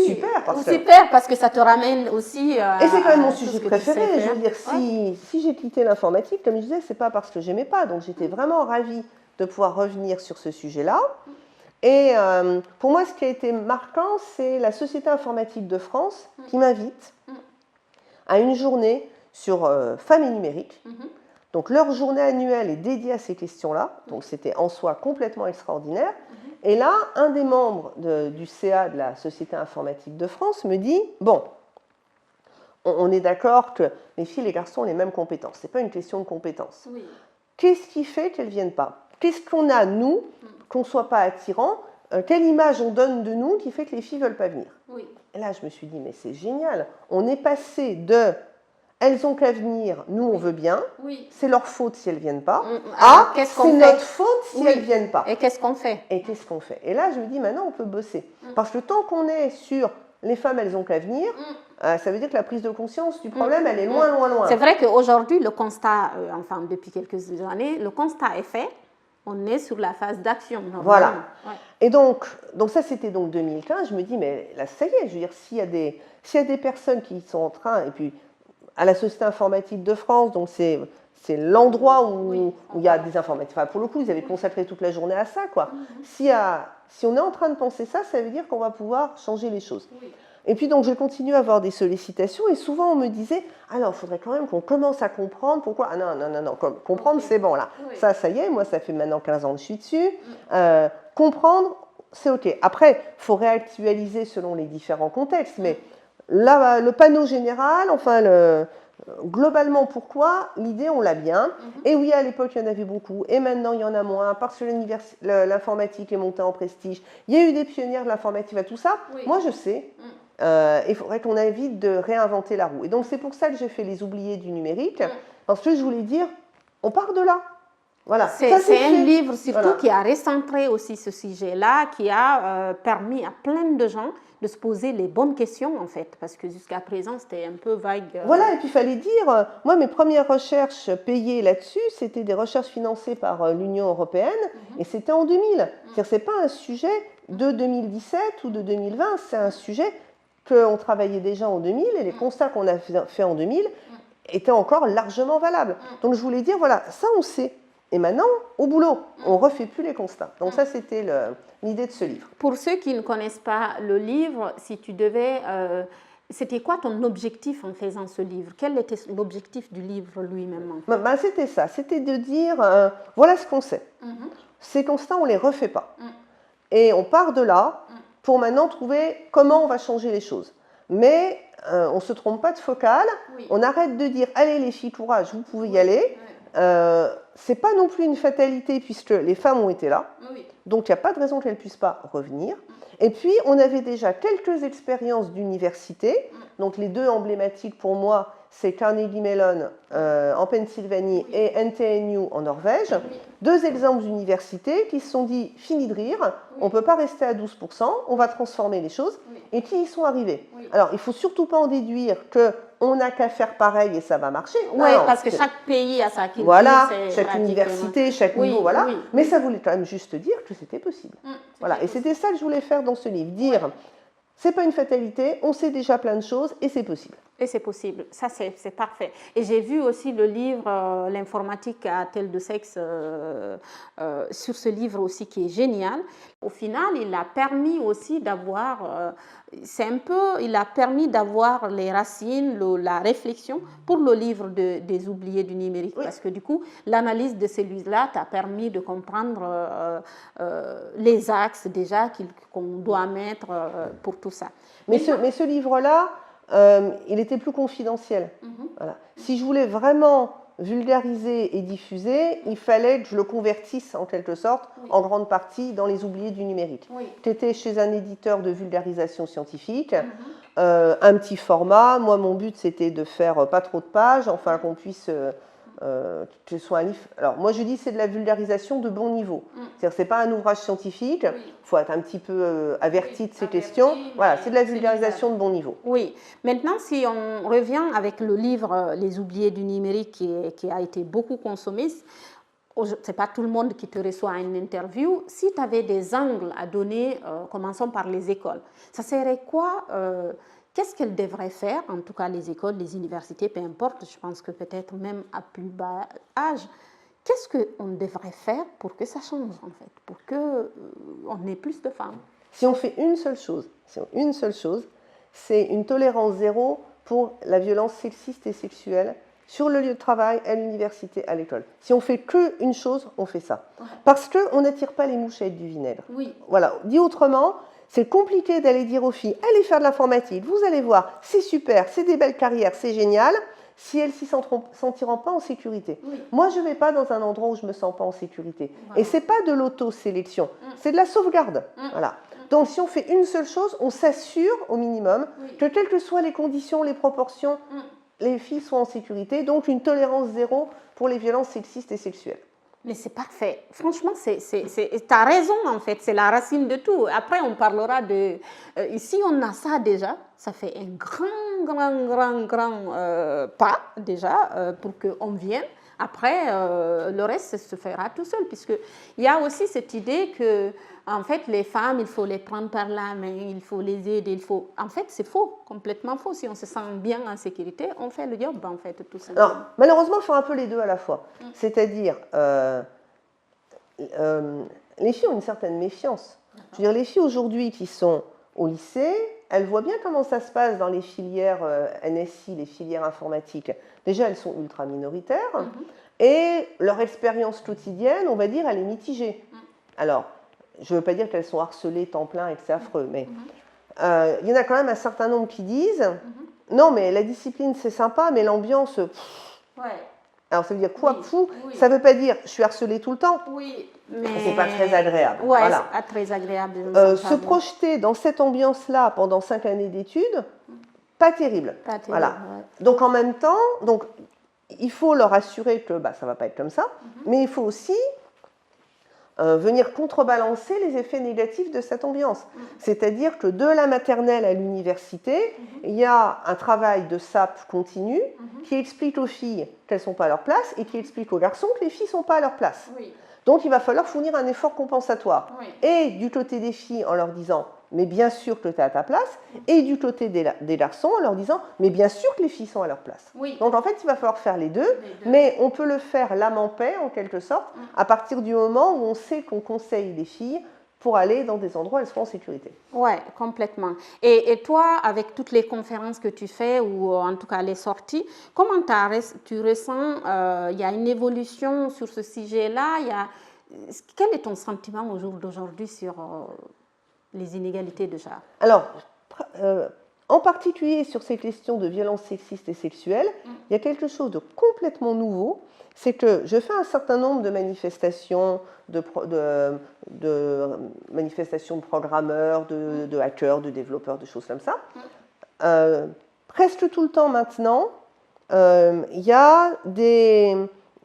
super. Parce que ça te ramène aussi. Et c'est quand même mon sujet préféré. Je veux dire, si j'ai quitté l'informatique, comme je disais, c'est pas parce que j'aimais pas. Donc j'étais vraiment ravie de pouvoir revenir sur ce sujet-là. Et pour moi, ce qui a été marquant, c'est la Société informatique de France qui m'invite à une journée sur femmes et numérique. Donc leur journée annuelle est dédiée à ces questions-là, donc c'était en soi complètement extraordinaire. Et là, un des membres du CA de la Société informatique de France me dit, bon, on est d'accord que les filles et les garçons ont les mêmes compétences, ce n'est pas une question de compétences. Oui. Qu'est-ce qui fait qu'elles ne viennent pas? Qu'est-ce qu'on a, nous, qu'on ne soit pas attirant? Quelle image on donne de nous qui fait que les filles ne veulent pas venir? Oui. Et là, je me suis dit, mais c'est génial. On est passé de « elles ont qu'à venir, nous on veut bien, c'est leur faute si elles ne viennent pas », à « c'est notre faute si elles ne viennent pas ». Et qu'est-ce qu'on fait? Et qu'est-ce qu'on fait? Et là, je me dis, maintenant on peut bosser. Parce que tant qu'on est sur « les femmes, elles ont qu'à venir », ça veut dire que la prise de conscience du problème, elle est loin, loin, loin. C'est vrai qu'aujourd'hui, le constat, enfin depuis quelques années, le constat est fait. On est sur la phase d'action. Voilà. Ouais. Et donc ça, c'était donc 2015. Je me dis, mais là, ça y est, je veux dire, s'il y a des personnes qui sont en train, et puis à la Société informatique de France, donc c'est l'endroit où il y a des informatiques. Enfin, pour le coup, ils avaient consacré toute la journée à ça, quoi. Si on est en train de penser ça, ça veut dire qu'on va pouvoir changer les choses. Et puis donc, je continue à avoir des sollicitations et souvent on me disait, alors il faudrait quand même qu'on commence à comprendre pourquoi. Ah non, comprendre c'est bon là. Ça y est, moi ça fait maintenant 15 ans que je suis dessus. Comprendre, c'est ok. Après, il faut réactualiser selon les différents contextes, mais là, le panneau général, enfin globalement pourquoi, l'idée on l'a bien. Et oui, à l'époque il y en avait beaucoup et maintenant il y en a moins parce que l'informatique est montée en prestige. Il y a eu des pionnières de l'informatique à tout ça. Moi je sais. Il faudrait qu'on évite de réinventer la roue. Et donc c'est pour ça que j'ai fait les oubliés du numérique, parce que je voulais dire, on part de là. Voilà. C'est un livre surtout qui a recentré aussi ce sujet-là, qui a permis à plein de gens de se poser les bonnes questions en fait, parce que jusqu'à présent c'était un peu vague. Voilà, et puis il fallait dire, moi mes premières recherches payées là-dessus, c'était des recherches financées par l'Union européenne, et c'était en 2000. C'est-à-dire c'est pas un sujet de 2017 ou de 2020, c'est un sujet qu'on travaillait déjà en 2000 et les constats qu'on a fait en 2000 étaient encore largement valables. Donc je voulais dire, voilà, ça on sait. Et maintenant, au boulot, on ne refait plus les constats. Donc ça, c'était l'idée de ce livre. Pour ceux qui ne connaissent pas le livre, si tu devais... c'était quoi ton objectif en faisant ce livre? Quel était l'objectif du livre lui-même? C'était ça, c'était de dire, voilà ce qu'on sait. Ces constats, on ne les refait pas. Et on part de là pour maintenant trouver comment on va changer les choses. Mais on ne se trompe pas de focale, on arrête de dire, allez les filles, courage, vous pouvez y aller. C'est pas non plus une fatalité puisque les femmes ont été là, donc il n'y a pas de raison qu'elles ne puissent pas revenir. Et puis on avait déjà quelques expériences d'université, donc les deux emblématiques pour moi, c'est Carnegie Mellon en Pennsylvanie et NTNU en Norvège. Deux exemples d'universités qui se sont dit, fini de rire, on ne peut pas rester à 12%, on va transformer les choses, et qui y sont arrivés. Alors, il ne faut surtout pas en déduire qu'on n'a qu'à faire pareil et ça va marcher. Oui, parce que chaque pays a sa culture. Voilà, chaque université, chaque niveau, voilà. Mais ça voulait quand même juste dire que c'était possible. Voilà, et c'était ça que je voulais faire dans ce livre, dire, c'est pas une fatalité, on sait déjà plein de choses et c'est possible. Et c'est possible, ça c'est parfait. Et j'ai vu aussi le livre L'informatique à tel de sexe sur ce livre aussi qui est génial. Au final, il a permis aussi d'avoir, il a permis d'avoir les racines, la réflexion pour le livre des oubliés du numérique. Parce que du coup, l'analyse de celui-là t'a permis de comprendre les axes déjà qu'on doit mettre pour tout ça. Mais ce livre-là, il était plus confidentiel. Voilà. Si je voulais vraiment vulgariser et diffuser, il fallait que je le convertisse en quelque sorte, en grande partie, dans les oubliés du numérique. J'étais chez un éditeur de vulgarisation scientifique, un petit format. Moi, mon but, c'était de faire pas trop de pages, enfin qu'on puisse... que ce soit un livre. Alors, moi, je dis c'est de la vulgarisation de bon niveau. C'est-à-dire c'est pas un ouvrage scientifique, il faut être un petit peu averti de ces questions. Voilà, c'est de la vulgarisation de bon niveau. Oui. Maintenant, si on revient avec le livre Les oubliés du numérique qui a été beaucoup consommé, c'est pas tout le monde qui te reçoit à une interview. Si tu avais des angles à donner, commençons par les écoles. Ça serait quoi qu'est-ce qu'elles devraient faire, en tout cas les écoles, les universités, peu importe, je pense que peut-être même à plus bas âge, qu'est-ce qu'on devrait faire pour que ça change, en fait, pour qu'on ait plus de femmes? Si on fait une seule chose, c'est une tolérance zéro pour la violence sexiste et sexuelle sur le lieu de travail, à l'université, à l'école. Si on fait qu'une chose, on fait ça. Parce qu'on n'attire pas les mouches avec du vinaigre. Oui. Voilà. Dit autrement, c'est compliqué d'aller dire aux filles, allez faire de l'informatique, vous allez voir, c'est super, c'est des belles carrières, c'est génial, si elles s'y sentiront pas en sécurité. Oui. Moi, je ne vais pas dans un endroit où je ne me sens pas en sécurité. Voilà. Et ce n'est pas de l'auto-sélection, c'est de la sauvegarde. Voilà. Donc, si on fait une seule chose, on s'assure au minimum que, quelles que soient les conditions, les proportions, les filles sont en sécurité. Donc, une tolérance zéro pour les violences sexistes et sexuelles. Mais c'est parfait. Franchement, tu as raison, en fait. C'est la racine de tout. Après, on parlera de... ici, on a ça déjà. Ça fait un grand pas, déjà, pour qu'on vienne. Après, le reste se fera tout seul, puisqu'il y a aussi cette idée que, en fait, les femmes, il faut les prendre par la main, il faut les aider, En fait, c'est faux, complètement faux. Si on se sent bien en sécurité, on fait le job, en fait, tout simplement. Alors, malheureusement, il faut un peu les deux à la fois. C'est-à-dire, les filles ont une certaine méfiance. Je veux dire, les filles aujourd'hui qui sont au lycée, elles voient bien comment ça se passe dans les filières NSI, les filières informatiques. Déjà, elles sont ultra minoritaires et leur expérience quotidienne, on va dire, elle est mitigée. Alors, je ne veux pas dire qu'elles sont harcelées temps plein et que c'est affreux, mais il y en a quand même un certain nombre qui disent non, mais la discipline c'est sympa, mais l'ambiance. Alors ça veut dire quoi, fou? Ça ne veut pas dire je suis harcelée tout le temps. Oui, mais c'est pas très agréable. Ouais, voilà. c'est pas très agréable. Se projeter dans cette ambiance-là pendant 5 années d'études, pas terrible. Pas terrible. Voilà. Donc en même temps, il faut leur assurer que ça ne va pas être comme ça, mais il faut aussi venir contrebalancer les effets négatifs de cette ambiance. C'est-à-dire que de la maternelle à l'université, il y a un travail de sape continu qui explique aux filles qu'elles ne sont pas à leur place et qui explique aux garçons que les filles ne sont pas à leur place. Donc il va falloir fournir un effort compensatoire. Et du côté des filles en leur disant mais bien sûr que tu es à ta place, et du côté des garçons en leur disant mais bien sûr que les filles sont à leur place. Donc en fait il va falloir faire les deux, mais on peut le faire l'âme en paix en quelque sorte, à partir du moment où on sait qu'on conseille les filles pour aller dans des endroits où elles seront en sécurité. Oui, complètement. Et toi, avec toutes les conférences que tu fais, ou en tout cas les sorties, comment tu ressens, il y a une évolution sur ce sujet-là? Quel est ton sentiment au jour d'aujourd'hui sur les inégalités de genre? Alors, en particulier sur ces questions de violences sexistes et sexuelles, il y a quelque chose de complètement nouveau, c'est que je fais un certain nombre de manifestations, de manifestations de programmeurs, de hackers, de développeurs, de choses comme ça. Presque tout le temps maintenant, il y a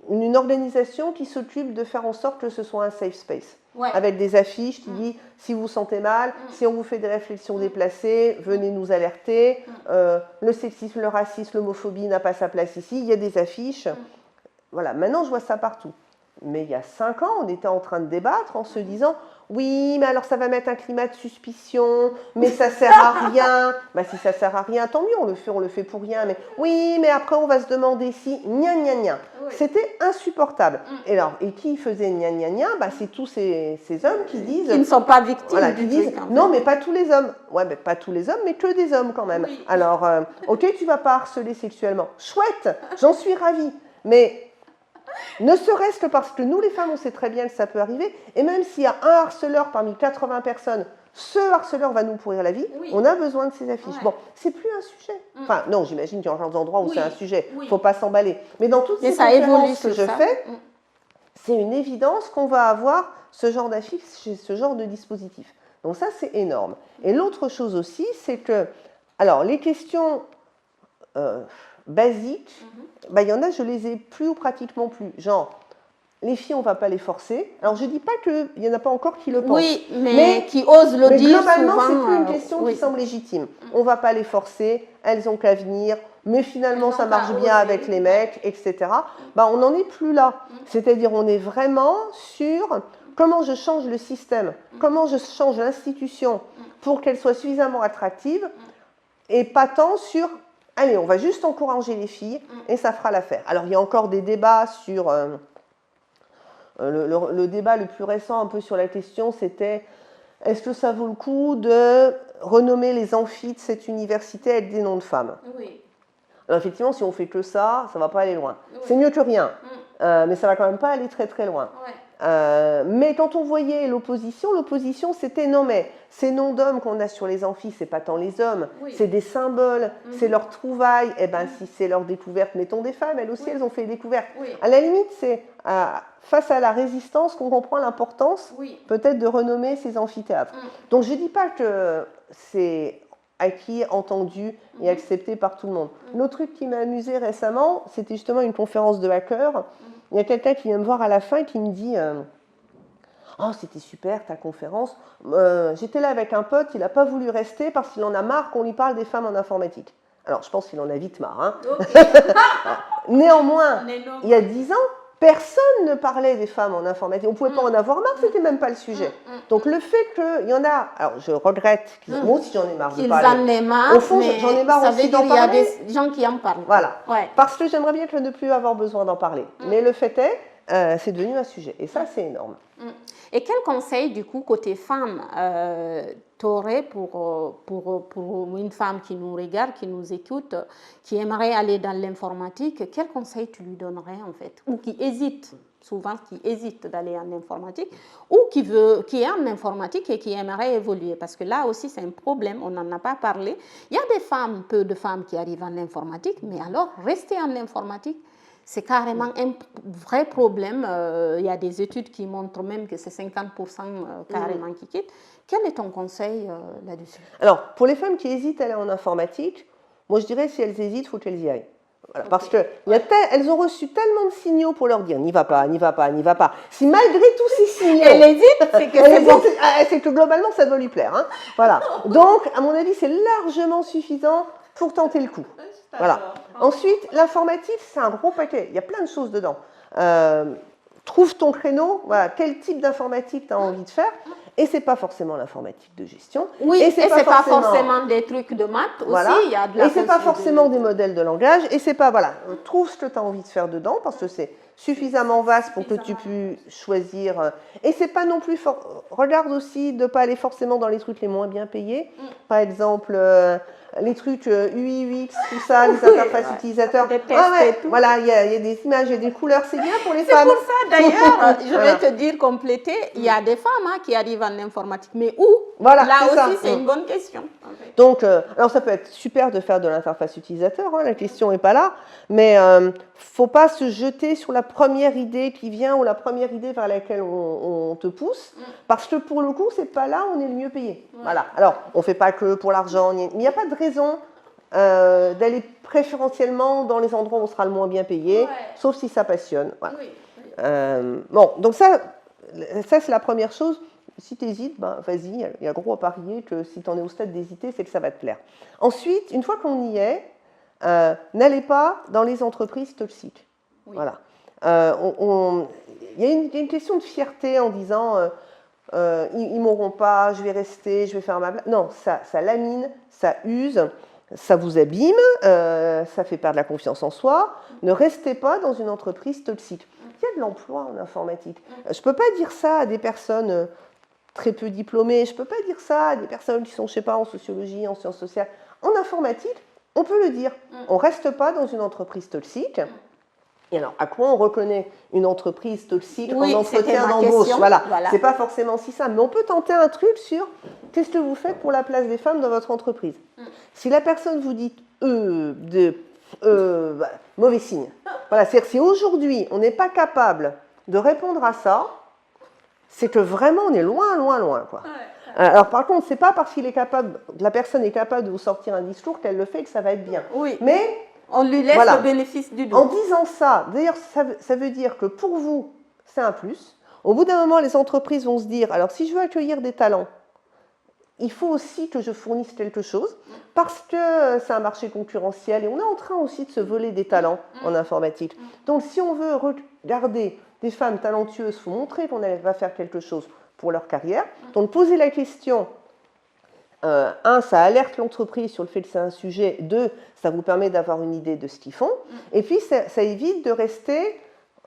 une organisation qui s'occupe de faire en sorte que ce soit un safe space. Avec des affiches qui disent si vous vous sentez mal, si on vous fait des réflexions déplacées, venez nous alerter. Le sexisme, le racisme, l'homophobie n'a pas sa place ici. Il y a des affiches. Voilà, maintenant je vois ça partout. Mais il y a 5 ans, on était en train de débattre en se disant oui, mais alors ça va mettre un climat de suspicion, mais ça sert à rien. Si ça sert à rien, tant mieux, on le fait pour rien. Mais oui, mais après on va se demander si gna gna gna. C'était insupportable. Et qui faisait gna gna gna? C'est tous ces hommes qui disent qui ne sont pas victimes. Voilà, qui disent non, mais pas tous les hommes. Ouais, mais pas tous les hommes, mais que des hommes quand même. Alors, ok, tu vas pas harceler sexuellement. Chouette, j'en suis ravie. Mais ne serait-ce que parce que nous, les femmes, on sait très bien que ça peut arriver, et même s'il y a un harceleur parmi 80 personnes, ce harceleur va nous pourrir la vie, on a besoin de ces affiches. Bon, c'est plus un sujet. Enfin, non, j'imagine qu'il y a des endroits où c'est un sujet, il ne faut pas s'emballer. Mais dans toutes ces conférences que je fais, c'est une évidence qu'on va avoir ce genre d'affiches, ce genre de dispositif. Donc ça, c'est énorme. Et l'autre chose aussi, c'est que, alors, les questions basiques, il y en a, je les ai plus ou pratiquement plus. Genre, les filles, on ne va pas les forcer. Alors, je ne dis pas qu'il n'y en a pas encore qui le pensent. Oui, mais qui osent le dire globalement, souvent. C'est plus une question qui semble légitime. On ne va pas les forcer, elles ont qu'à venir, mais finalement, ça marche bien avec les mecs, etc. On n'en est plus là. C'est-à-dire, on est vraiment sur comment je change le système, comment je change l'institution pour qu'elle soit suffisamment attractive, et pas tant sur... Allez, on va juste encourager les filles et ça fera l'affaire. Alors, il y a encore des débats sur Le débat le plus récent un peu sur la question, c'était est-ce que ça vaut le coup de renommer les amphis de cette université avec des noms de femmes? Oui. Alors effectivement, si on fait que ça ne va pas aller loin. Oui. C'est mieux que rien, mais ça va quand même pas aller très très loin. Ouais. Mais quand on voyait l'opposition c'était non mais ces noms d'hommes qu'on a sur les amphis, c'est pas tant les hommes, c'est des symboles, c'est leur trouvaille. Eh ben si c'est leur découverte, mettons des femmes, elles aussi elles ont fait des découvertes. À la limite, c'est face à la résistance qu'on comprend l'importance peut-être de renommer ces amphithéâtres. Donc je dis pas que c'est acquis, entendu et accepté par tout le monde. L'autre truc qui m'a amusé récemment, c'était justement une conférence de hackers. Il y a quelqu'un qui vient me voir à la fin et qui me dit oh, c'était super ta conférence. J'étais là avec un pote, il n'a pas voulu rester parce qu'il en a marre qu'on lui parle des femmes en informatique. Alors, je pense qu'il en a vite marre. Hein. Okay. Néanmoins, il y a 10 ans, personne ne parlait des femmes en informatique. On ne pouvait pas en avoir marre, ce n'était même pas le sujet. Donc, le fait qu'il y en a... Alors, je regrette, moi aussi j'en ai marre de parler. Qu'ils en aient marre, au fond, j'en ai marre aussi d'en parler. Il y a des gens qui en parlent. Voilà. Ouais. Parce que j'aimerais bien ne plus avoir besoin d'en parler. Mais le fait est, c'est devenu un sujet. Et ça, c'est énorme. Et quel conseil, du coup, côté femme, t'aurais pour une femme qui nous regarde, qui nous écoute, qui aimerait aller dans l'informatique? Quel conseil tu lui donnerais, en fait? Ou qui hésite, souvent qui hésite d'aller en informatique, ou qui est en informatique et qui aimerait évoluer? Parce que là aussi, c'est un problème, on n'en a pas parlé. Il y a des femmes, peu de femmes qui arrivent en informatique, mais alors, rester en informatique, c'est carrément un vrai problème. Il y a des études qui montrent même que c'est 50% carrément qui quittent. Quel est ton conseil là-dessus? Alors, pour les femmes qui hésitent à aller en informatique, moi je dirais si elles hésitent, il faut qu'elles y aillent. Voilà, parce qu'elles ont reçu tellement de signaux pour leur dire n'y va pas, n'y va pas, n'y va pas. Si malgré tous ces signaux, elle hésite, c'est que c'est que globalement ça doit lui plaire. Hein. Voilà. Donc, à mon avis, c'est largement suffisant pour tenter le coup. Voilà. Ensuite, l'informatique, c'est un gros paquet. Il y a plein de choses dedans. Trouve ton créneau. Voilà, quel type d'informatique tu as envie de faire. Et ce n'est pas forcément l'informatique de gestion. Oui, et ce n'est pas forcément des trucs de maths aussi. Voilà. Il y a de la et ce n'est pas forcément des modèles de langage. Et c'est pas, voilà, trouve ce que tu as envie de faire dedans, parce que c'est suffisamment vaste pour que tu puisses choisir. Et c'est pas non plus... Regarde aussi de ne pas aller forcément dans les trucs les moins bien payés. Par exemple... les trucs UI, UX, tout ça, les interfaces utilisateurs. Voilà, il y a des images, il y a des couleurs, c'est bien pour les femmes. C'est pour ça, d'ailleurs, je vais te dire, compléter, il y a des femmes qui arrivent en informatique, mais où? Voilà, là aussi, c'est une bonne question. Okay. Donc, alors ça peut être super de faire de l'interface utilisateur, hein, la question n'est pas là, mais il ne faut pas se jeter sur la première idée qui vient ou la première idée vers laquelle on te pousse, parce que pour le coup, c'est pas là où on est le mieux payé. Voilà. Alors, on ne fait pas que pour l'argent, mais il n'y a pas de raison d'aller préférentiellement dans les endroits où on sera le moins bien payé, sauf si ça passionne. Voilà. Bon, donc ça c'est la première chose. Si tu hésites, ben, vas-y, il y a gros à parier que si tu en es au stade d'hésiter, c'est que ça va te plaire. Ensuite, une fois qu'on y est, n'allez pas dans les entreprises toxiques. Voilà. Il y a une question de fierté en disant ils ne m'auront pas, je vais rester, je vais faire ma place. Non, ça lamine, ça use, ça vous abîme, ça fait perdre la confiance en soi. Ne restez pas dans une entreprise toxique. Il y a de l'emploi en informatique. Je ne peux pas dire ça à des personnes très peu diplômées, je ne peux pas dire ça à des personnes qui sont, je ne sais pas, en sociologie, en sciences sociales. En informatique, on peut le dire. On ne reste pas dans une entreprise toxique. Et alors, à quoi on reconnaît une entreprise toxique en entretien d'embauche? Voilà. C'est pas forcément si simple, mais on peut tenter un truc sur qu'est-ce que vous faites pour la place des femmes dans votre entreprise. Si la personne vous dit mauvais signe. Voilà, c'est-à-dire si aujourd'hui on n'est pas capable de répondre à ça, c'est que vraiment on est loin, loin, loin, quoi. Alors par contre, c'est pas parce la personne est capable de vous sortir un discours qu'elle le fait que ça va être bien. Oui. Mais on lui laisse le bénéfice du doute. En disant ça, d'ailleurs, ça veut dire que pour vous, c'est un plus. Au bout d'un moment, les entreprises vont se dire, alors si je veux accueillir des talents, il faut aussi que je fournisse quelque chose, parce que c'est un marché concurrentiel et on est en train aussi de se voler des talents en informatique. Donc si on veut regarder des femmes talentueuses, il faut montrer qu'on va faire quelque chose pour leur carrière. Donc poser la question... un, ça alerte l'entreprise sur le fait que c'est un sujet. Deux, ça vous permet d'avoir une idée de ce qu'ils font. Et puis, ça évite de rester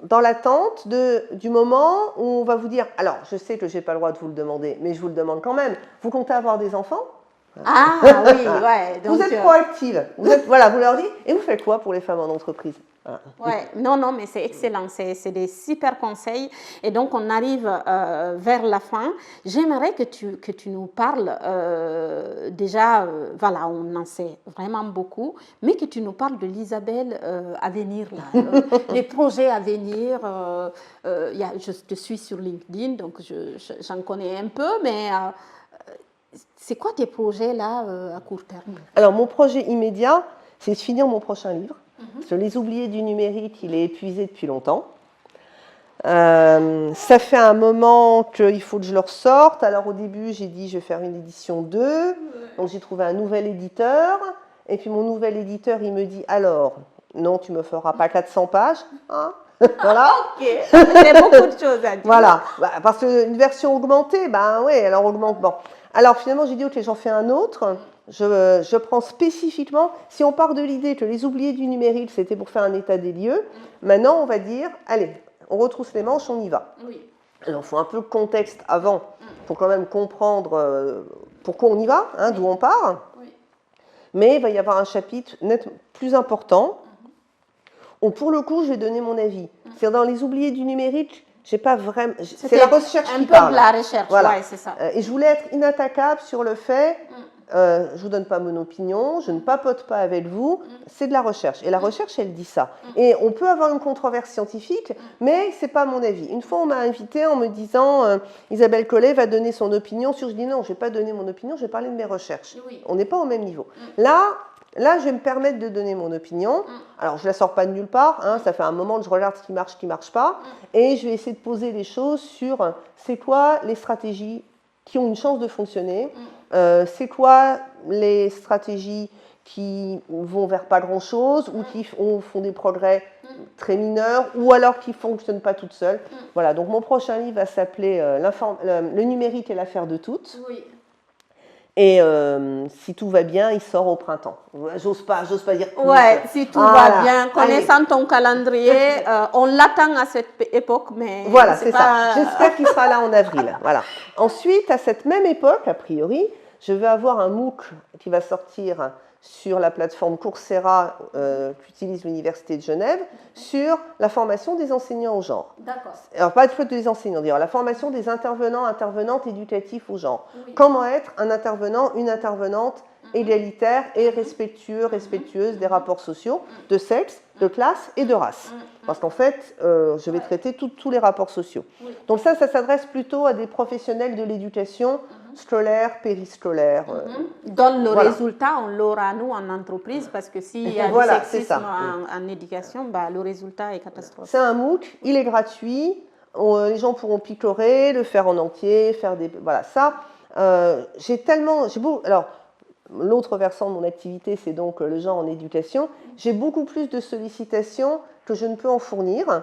dans l'attente du moment où on va vous dire, alors je sais que je n'ai pas le droit de vous le demander, mais je vous le demande quand même, vous comptez avoir des enfants? Ah oui, ouais. Donc, vous êtes proactive, voilà, vous leur dites, et vous faites quoi pour les femmes en entreprise? Voilà. Ouais, non, mais c'est excellent, c'est des super conseils. Et donc, on arrive vers la fin. J'aimerais que tu nous parles, déjà, voilà, on en sait vraiment beaucoup, mais que tu nous parles de l'Isabelle à venir, là, les projets à venir. Je te suis sur LinkedIn, donc j'en connais un peu, mais c'est quoi tes projets, là, à court terme? Alors, mon projet immédiat, c'est de finir mon prochain livre. Parce que Les Oubliés du numérique, il est épuisé depuis longtemps. Ça fait un moment qu'il faut que je le ressorte. Alors au début, j'ai dit je vais faire une édition 2. Donc j'ai trouvé un nouvel éditeur. Et puis mon nouvel éditeur, il me dit alors, non, tu ne me feras pas 400 pages. Hein? Voilà. Ok, j'ai beaucoup de choses à dire. Voilà, parce qu'une version augmentée, oui, alors augmente. Bon. Alors finalement, j'ai dit ok, j'en fais un autre. Je prends spécifiquement, si on part de l'idée que Les Oubliés du numérique, c'était pour faire un état des lieux, maintenant on va dire, allez, on retrousse les manches, on y va. Oui. Alors il faut un peu de contexte avant, pour quand même comprendre pourquoi on y va, hein, d'où on part. Oui. Mais il va y avoir un chapitre net plus important, où pour le coup, je vais donner mon avis. C'est-à-dire dans Les Oubliés du numérique, j'ai pas vraiment. C'est la recherche qui parle. Un peu de la recherche, voilà. Ouais, c'est ça. Et je voulais être inattaquable sur le fait, je vous donne pas mon opinion, je ne papote pas avec vous, c'est de la recherche. Et la recherche, elle dit ça. Et on peut avoir une controverse scientifique, mais c'est pas mon avis. Une fois, on m'a invité en me disant, Isabelle Collet va donner son opinion sur. Je dis non, je vais pas donner mon opinion, je vais parler de mes recherches. Oui. On n'est pas au même niveau. Là, je vais me permettre de donner mon opinion. Alors, je ne la sors pas de nulle part. Hein, ça fait un moment que je regarde ce qui ne marche pas. Et je vais essayer de poser des choses sur c'est quoi les stratégies qui ont une chance de fonctionner. C'est quoi les stratégies qui vont vers pas grand-chose ou qui font des progrès très mineurs ou alors qui ne fonctionnent pas toutes seules. Voilà, donc mon prochain livre va s'appeler Le numérique est l'affaire de toutes. Oui. Et si tout va bien, il sort au printemps. J'ose pas dire plus. Ouais, si tout va bien, connaissant ton calendrier, on l'attend à cette époque, mais voilà, c'est ça. J'espère qu'il sera là en avril. Voilà. Ensuite, à cette même époque, a priori, je vais avoir un MOOC qui va sortir sur la plateforme Coursera qu'utilise l'Université de Genève sur la formation des enseignants au genre. D'accord. Alors, pas des enseignants, d'ailleurs, la formation des intervenantes éducatifs au genre. Oui. Comment être un intervenant, une intervenante égalitaire et respectueuse des rapports sociaux, de sexe, de classe et de race. Parce qu'en fait, je vais traiter tous les rapports sociaux. Oui. Donc ça s'adresse plutôt à des professionnels de l'éducation scolaire, périscolaire. Dans le résultat, on l'aura nous en entreprise, parce que s'il y a du sexisme en éducation, le résultat est catastrophique. C'est un MOOC, il est gratuit, les gens pourront picorer, le faire en entier, faire des... Voilà, ça, alors, l'autre versant de mon activité, c'est donc le genre en éducation. J'ai beaucoup plus de sollicitations que je ne peux en fournir.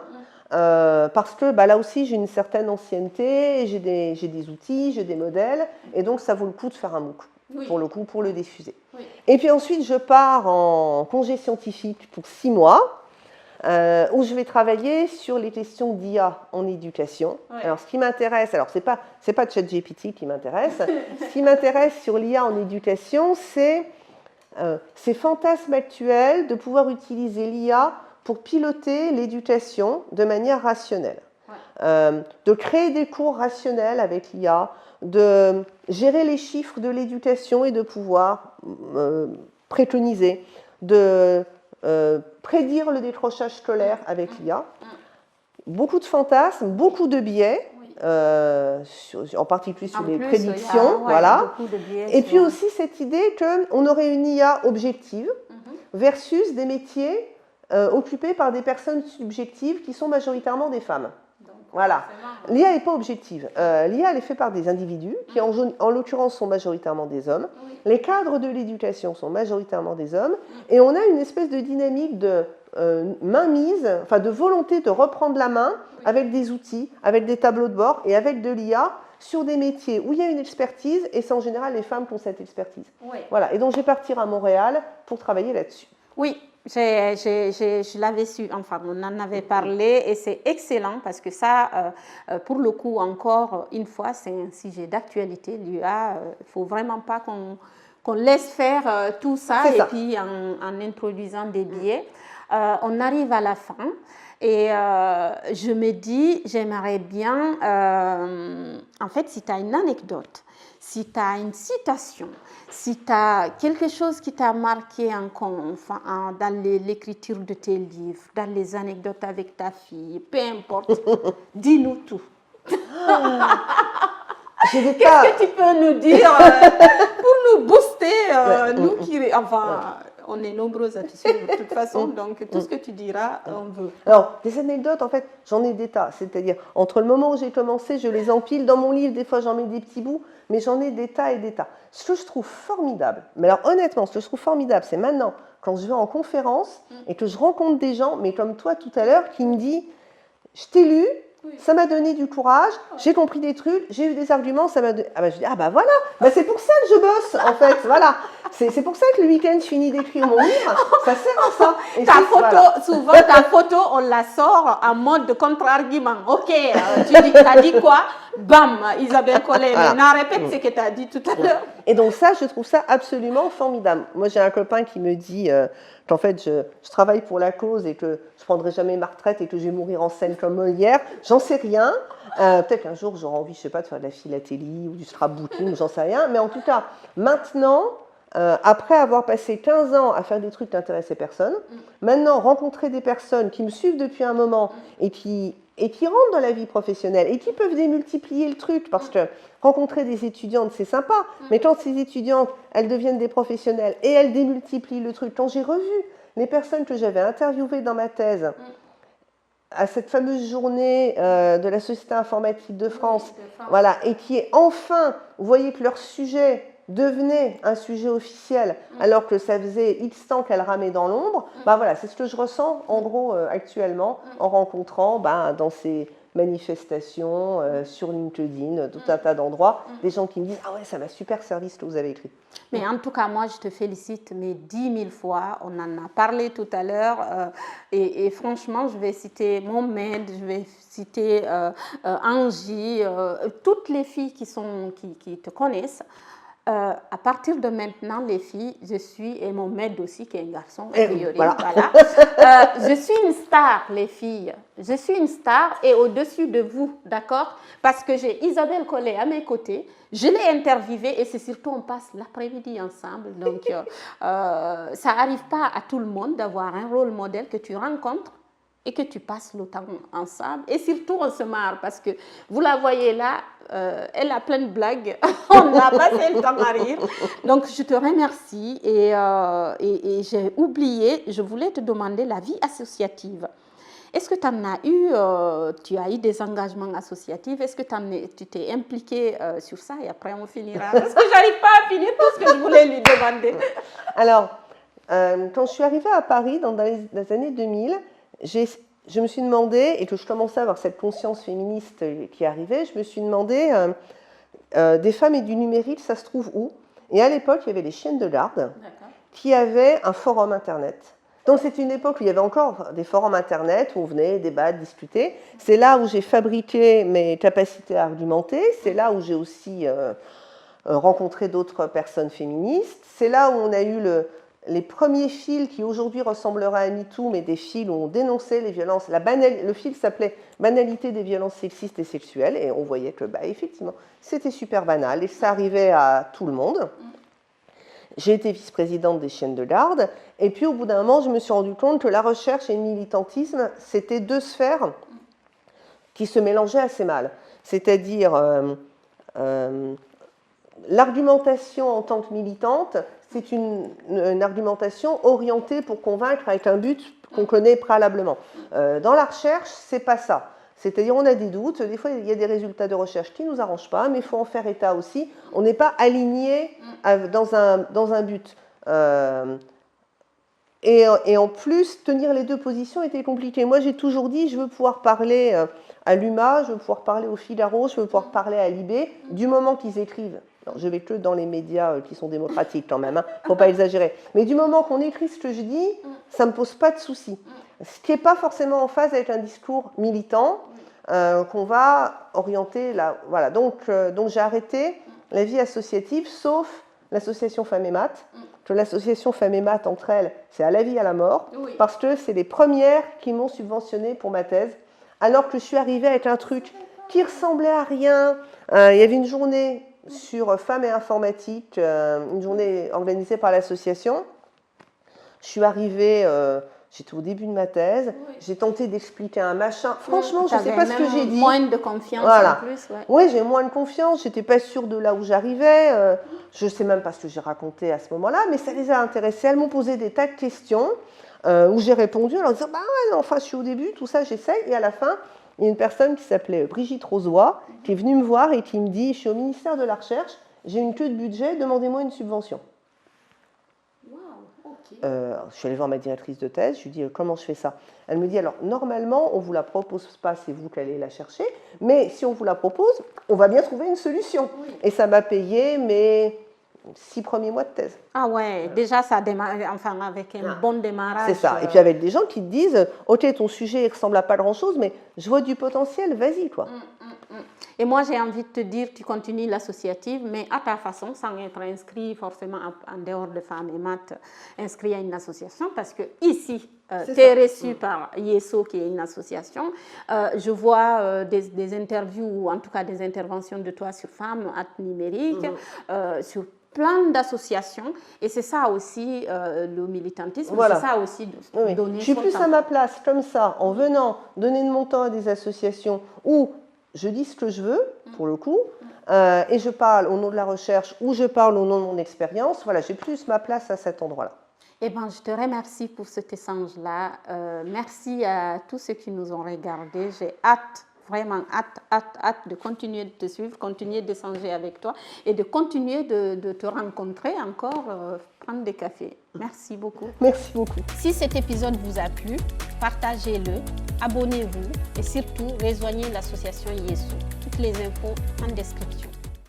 Parce que là aussi j'ai une certaine ancienneté, j'ai des outils, j'ai des modèles, et donc ça vaut le coup de faire un MOOC, pour le coup, pour le diffuser. Oui. Et puis ensuite je pars en congé scientifique pour 6 mois, où je vais travailler sur les questions d'IA en éducation. Oui. Alors ce qui m'intéresse, alors c'est pas ChatGPT qui m'intéresse, ce qui m'intéresse sur l'IA en éducation, c'est ces fantasmes actuels de pouvoir utiliser l'IA pour piloter l'éducation de manière rationnelle, de créer des cours rationnels avec l'IA, de gérer les chiffres de l'éducation et de pouvoir préconiser, de prédire le décrochage scolaire avec l'IA. Beaucoup de fantasmes, beaucoup de biais, en particulier sur les prédictions. Voilà. Et puis aussi cette idée qu'on aurait une IA objective versus des métiers occupés par des personnes subjectives qui sont majoritairement des femmes. Donc, voilà. L'IA n'est pas objective. L'IA, elle est faite par des individus qui, en l'occurrence, sont majoritairement des hommes. Oui. Les cadres de l'éducation sont majoritairement des hommes. Et on a une espèce de dynamique de mainmise, enfin de volonté de reprendre la main avec des outils, avec des tableaux de bord et avec de l'IA sur des métiers où il y a une expertise, et c'est en général les femmes qui ont cette expertise. Oui. Voilà. Et donc, je vais partir à Montréal pour travailler là-dessus. Oui, Je l'avais su, enfin, on en avait parlé et c'est excellent parce que ça, pour le coup, encore une fois, c'est un sujet d'actualité. L'UA, il ne faut vraiment pas qu'on laisse faire tout ça et puis en introduisant des biais. On arrive à la fin et je me dis, j'aimerais bien, en fait, si tu as une anecdote, si tu as une citation, si tu as quelque chose qui t'a marqué dans l'écriture de tes livres, dans les anecdotes avec ta fille, peu importe, dis-nous tout. Qu'est-ce que tu peux nous dire pour nous booster, nous qui, enfin, on est nombreux à te suivre de toute façon, donc tout ce que tu diras, on veut. Alors, des anecdotes, en fait, j'en ai des tas. C'est-à-dire, entre le moment où j'ai commencé, je les empile. Dans mon livre, des fois, j'en mets des petits bouts, mais j'en ai des tas et des tas. Ce que je trouve formidable, mais alors honnêtement, ce que je trouve formidable, c'est maintenant, quand je vais en conférence et que je rencontre des gens, mais comme toi tout à l'heure, qui me dit, je t'ai lu, ça m'a donné du courage, j'ai compris des trucs, j'ai eu des arguments, ça m'a donné... Ah bah je dis, ah bah voilà, bah c'est pour ça que je bosse en fait, voilà. C'est pour ça que le week-end je finis d'écrire mon livre, ça sert à ça. Et ta photo, voilà. Souvent ta photo, on la sort en mode de contre-argument. Ok, tu as dit quoi? Bam, Isabelle Collet, maintenant répète ce que tu as dit tout à l'heure. Et donc ça, je trouve ça absolument formidable. Moi j'ai un copain qui me dit qu'en fait je travaille pour la cause et que je ne prendrai jamais ma retraite et que je vais mourir en scène comme Molière. J'en sais rien. Peut-être qu'un jour j'aurai envie, je ne sais pas, de faire de la philatélie ou du scrapbooking, j'en sais rien. Mais en tout cas, maintenant, après avoir passé 15 ans à faire des trucs qui n'intéressaient personne, maintenant rencontrer des personnes qui me suivent depuis un moment et qui rentrent dans la vie professionnelle et qui peuvent démultiplier le truc, parce que rencontrer des étudiantes, c'est sympa, mais quand ces étudiantes, elles deviennent des professionnelles et elles démultiplient le truc, quand j'ai revu les personnes que j'avais interviewées dans ma thèse, à cette fameuse journée de la Société informatique de France, voilà, et qui est enfin, vous voyez que leur sujet devenait un sujet officiel, alors que ça faisait X temps qu'elle ramait dans l'ombre, bah voilà, c'est ce que je ressens en gros actuellement en rencontrant dans ces manifestations sur LinkedIn, tout un tas d'endroits, des gens qui me disent « Ah ouais, ça m'a super servi ce que vous avez écrit ». Mais en tout cas, moi, je te félicite, mais 10 000 fois, on en a parlé tout à l'heure, et franchement, je vais citer mon maître, je vais citer Angie, toutes les filles qui te connaissent. À partir de maintenant, les filles, je suis, et mon maître aussi, qui est un garçon, a priori, voilà. Je suis une star, les filles. Je suis une star et au-dessus de vous, d'accord? Parce que j'ai Isabelle Collet à mes côtés, je l'ai interviewée et c'est surtout, on passe l'après-midi ensemble. Donc, ça n'arrive pas à tout le monde d'avoir un rôle modèle que tu rencontres et que tu passes le temps ensemble. Et surtout, on se marre parce que vous la voyez là, elle a plein de blagues. On a passé le temps à rire. Donc, je te remercie. Et j'ai oublié, je voulais te demander la vie associative. Est-ce que tu as eu des engagements associatifs? Est-ce que tu t'es impliqué sur ça? Et après, on finira. Parce que je n'arrive pas à finir tout ce que je voulais lui demander. Alors, quand je suis arrivée à Paris dans les années 2000, je me suis demandé, et que je commençais à avoir cette conscience féministe qui arrivait, je me suis demandé, des femmes et du numérique, ça se trouve où? Et à l'époque, il y avait les chiennes de garde qui avaient un forum Internet. Donc c'est une époque où il y avait encore des forums Internet, où on venait débattre, discuter. C'est là où j'ai fabriqué mes capacités à argumenter, c'est là où j'ai aussi rencontré d'autres personnes féministes, c'est là où on a eu les premiers fils qui aujourd'hui ressembleraient à MeToo, mais des fils où on dénonçait les violences. Le fil s'appelait « Banalité des violences sexistes et sexuelles » et on voyait que, effectivement, c'était super banal et ça arrivait à tout le monde. J'ai été vice-présidente des chiennes de garde et puis au bout d'un moment, je me suis rendu compte que la recherche et le militantisme, c'était deux sphères qui se mélangeaient assez mal. C'est-à-dire l'argumentation en tant que militante, c'est une argumentation orientée pour convaincre avec un but qu'on connaît préalablement. Dans la recherche, c'est pas ça. C'est-à-dire, on a des doutes, des fois, il y a des résultats de recherche qui ne nous arrangent pas, mais il faut en faire état aussi. On n'est pas aligné dans un but. Et en plus, tenir les deux positions était compliqué. Moi, j'ai toujours dit, je veux pouvoir parler à l'UMA, je veux pouvoir parler au Figaro, je veux pouvoir parler à Libé, du moment qu'ils écrivent Non, je vais que dans les médias qui sont démocratiques quand même, faut pas exagérer. Mais du moment qu'on écrit ce que je dis, ça me pose pas de soucis. Ce qui n'est pas forcément en phase avec un discours militant qu'on va orienter là. Voilà. Donc j'ai arrêté la vie associative, sauf l'association Femmes et Maths. Que l'association Femmes et Maths, entre elles, c'est à la vie, à la mort, parce que c'est les premières qui m'ont subventionné pour ma thèse, alors que je suis arrivée avec un truc qui ressemblait à rien. Il y avait une journée sur femmes et informatique, une journée organisée par l'association. Je suis arrivée, j'étais au début de ma thèse, j'ai tenté d'expliquer un machin. Franchement, je ne sais pas ce que j'ai dit. Moins de confiance voilà. En plus. Oui, j'ai moins de confiance, je n'étais pas sûre de là où j'arrivais. Je ne sais même pas ce que j'ai raconté à ce moment-là, mais ça les a intéressées. Elles m'ont posé des tas de questions où j'ai répondu en leur disant « Bah ouais, non, enfin, je suis au début, tout ça, j'essaye. » Et à la fin, il y a une personne qui s'appelait Brigitte Rosoy qui est venue me voir et qui me dit « Je suis au ministère de la Recherche, j'ai une queue de budget, demandez-moi une subvention. » Je suis allée voir ma directrice de thèse, je lui dis comment je fais ça. Elle me dit alors normalement on ne vous la propose pas, c'est vous qui allez la chercher, mais si on vous la propose, on va bien trouver une solution. Et ça m'a payé mes 6 premiers mois de thèse. Ah ouais, déjà ça démarre, enfin avec un bon démarrage. C'est ça. Et puis avec des gens qui te disent ok ton sujet ne ressemble à pas grand chose, mais je vois du potentiel, vas-y quoi. Et moi, j'ai envie de te dire, tu continues l'associative, mais à ta façon, sans être inscrit forcément en dehors de Femmes et Maths, inscrit à une association, parce que ici, tu es reçu par IESO, qui est une association. Je vois des interviews, ou en tout cas des interventions de toi sur Femmes, Actes numériques, sur plein d'associations, et c'est ça aussi le militantisme, c'est ça aussi de donner. Je suis plus à ma place, comme ça, en venant donner de mon temps à des associations où je dis ce que je veux, pour le coup, et je parle au nom de la recherche ou je parle au nom de mon expérience. Voilà, j'ai plus ma place à cet endroit-là. Eh bien, je te remercie pour cet échange-là. Merci à tous ceux qui nous ont regardés. J'ai hâte, vraiment hâte de continuer de te suivre, continuer d'échanger avec toi et de continuer de te rencontrer encore, prendre des cafés. Merci beaucoup. Merci beaucoup. Si cet épisode vous a plu, partagez-le, abonnez-vous et surtout rejoignez l'association IESO. Toutes les infos en description.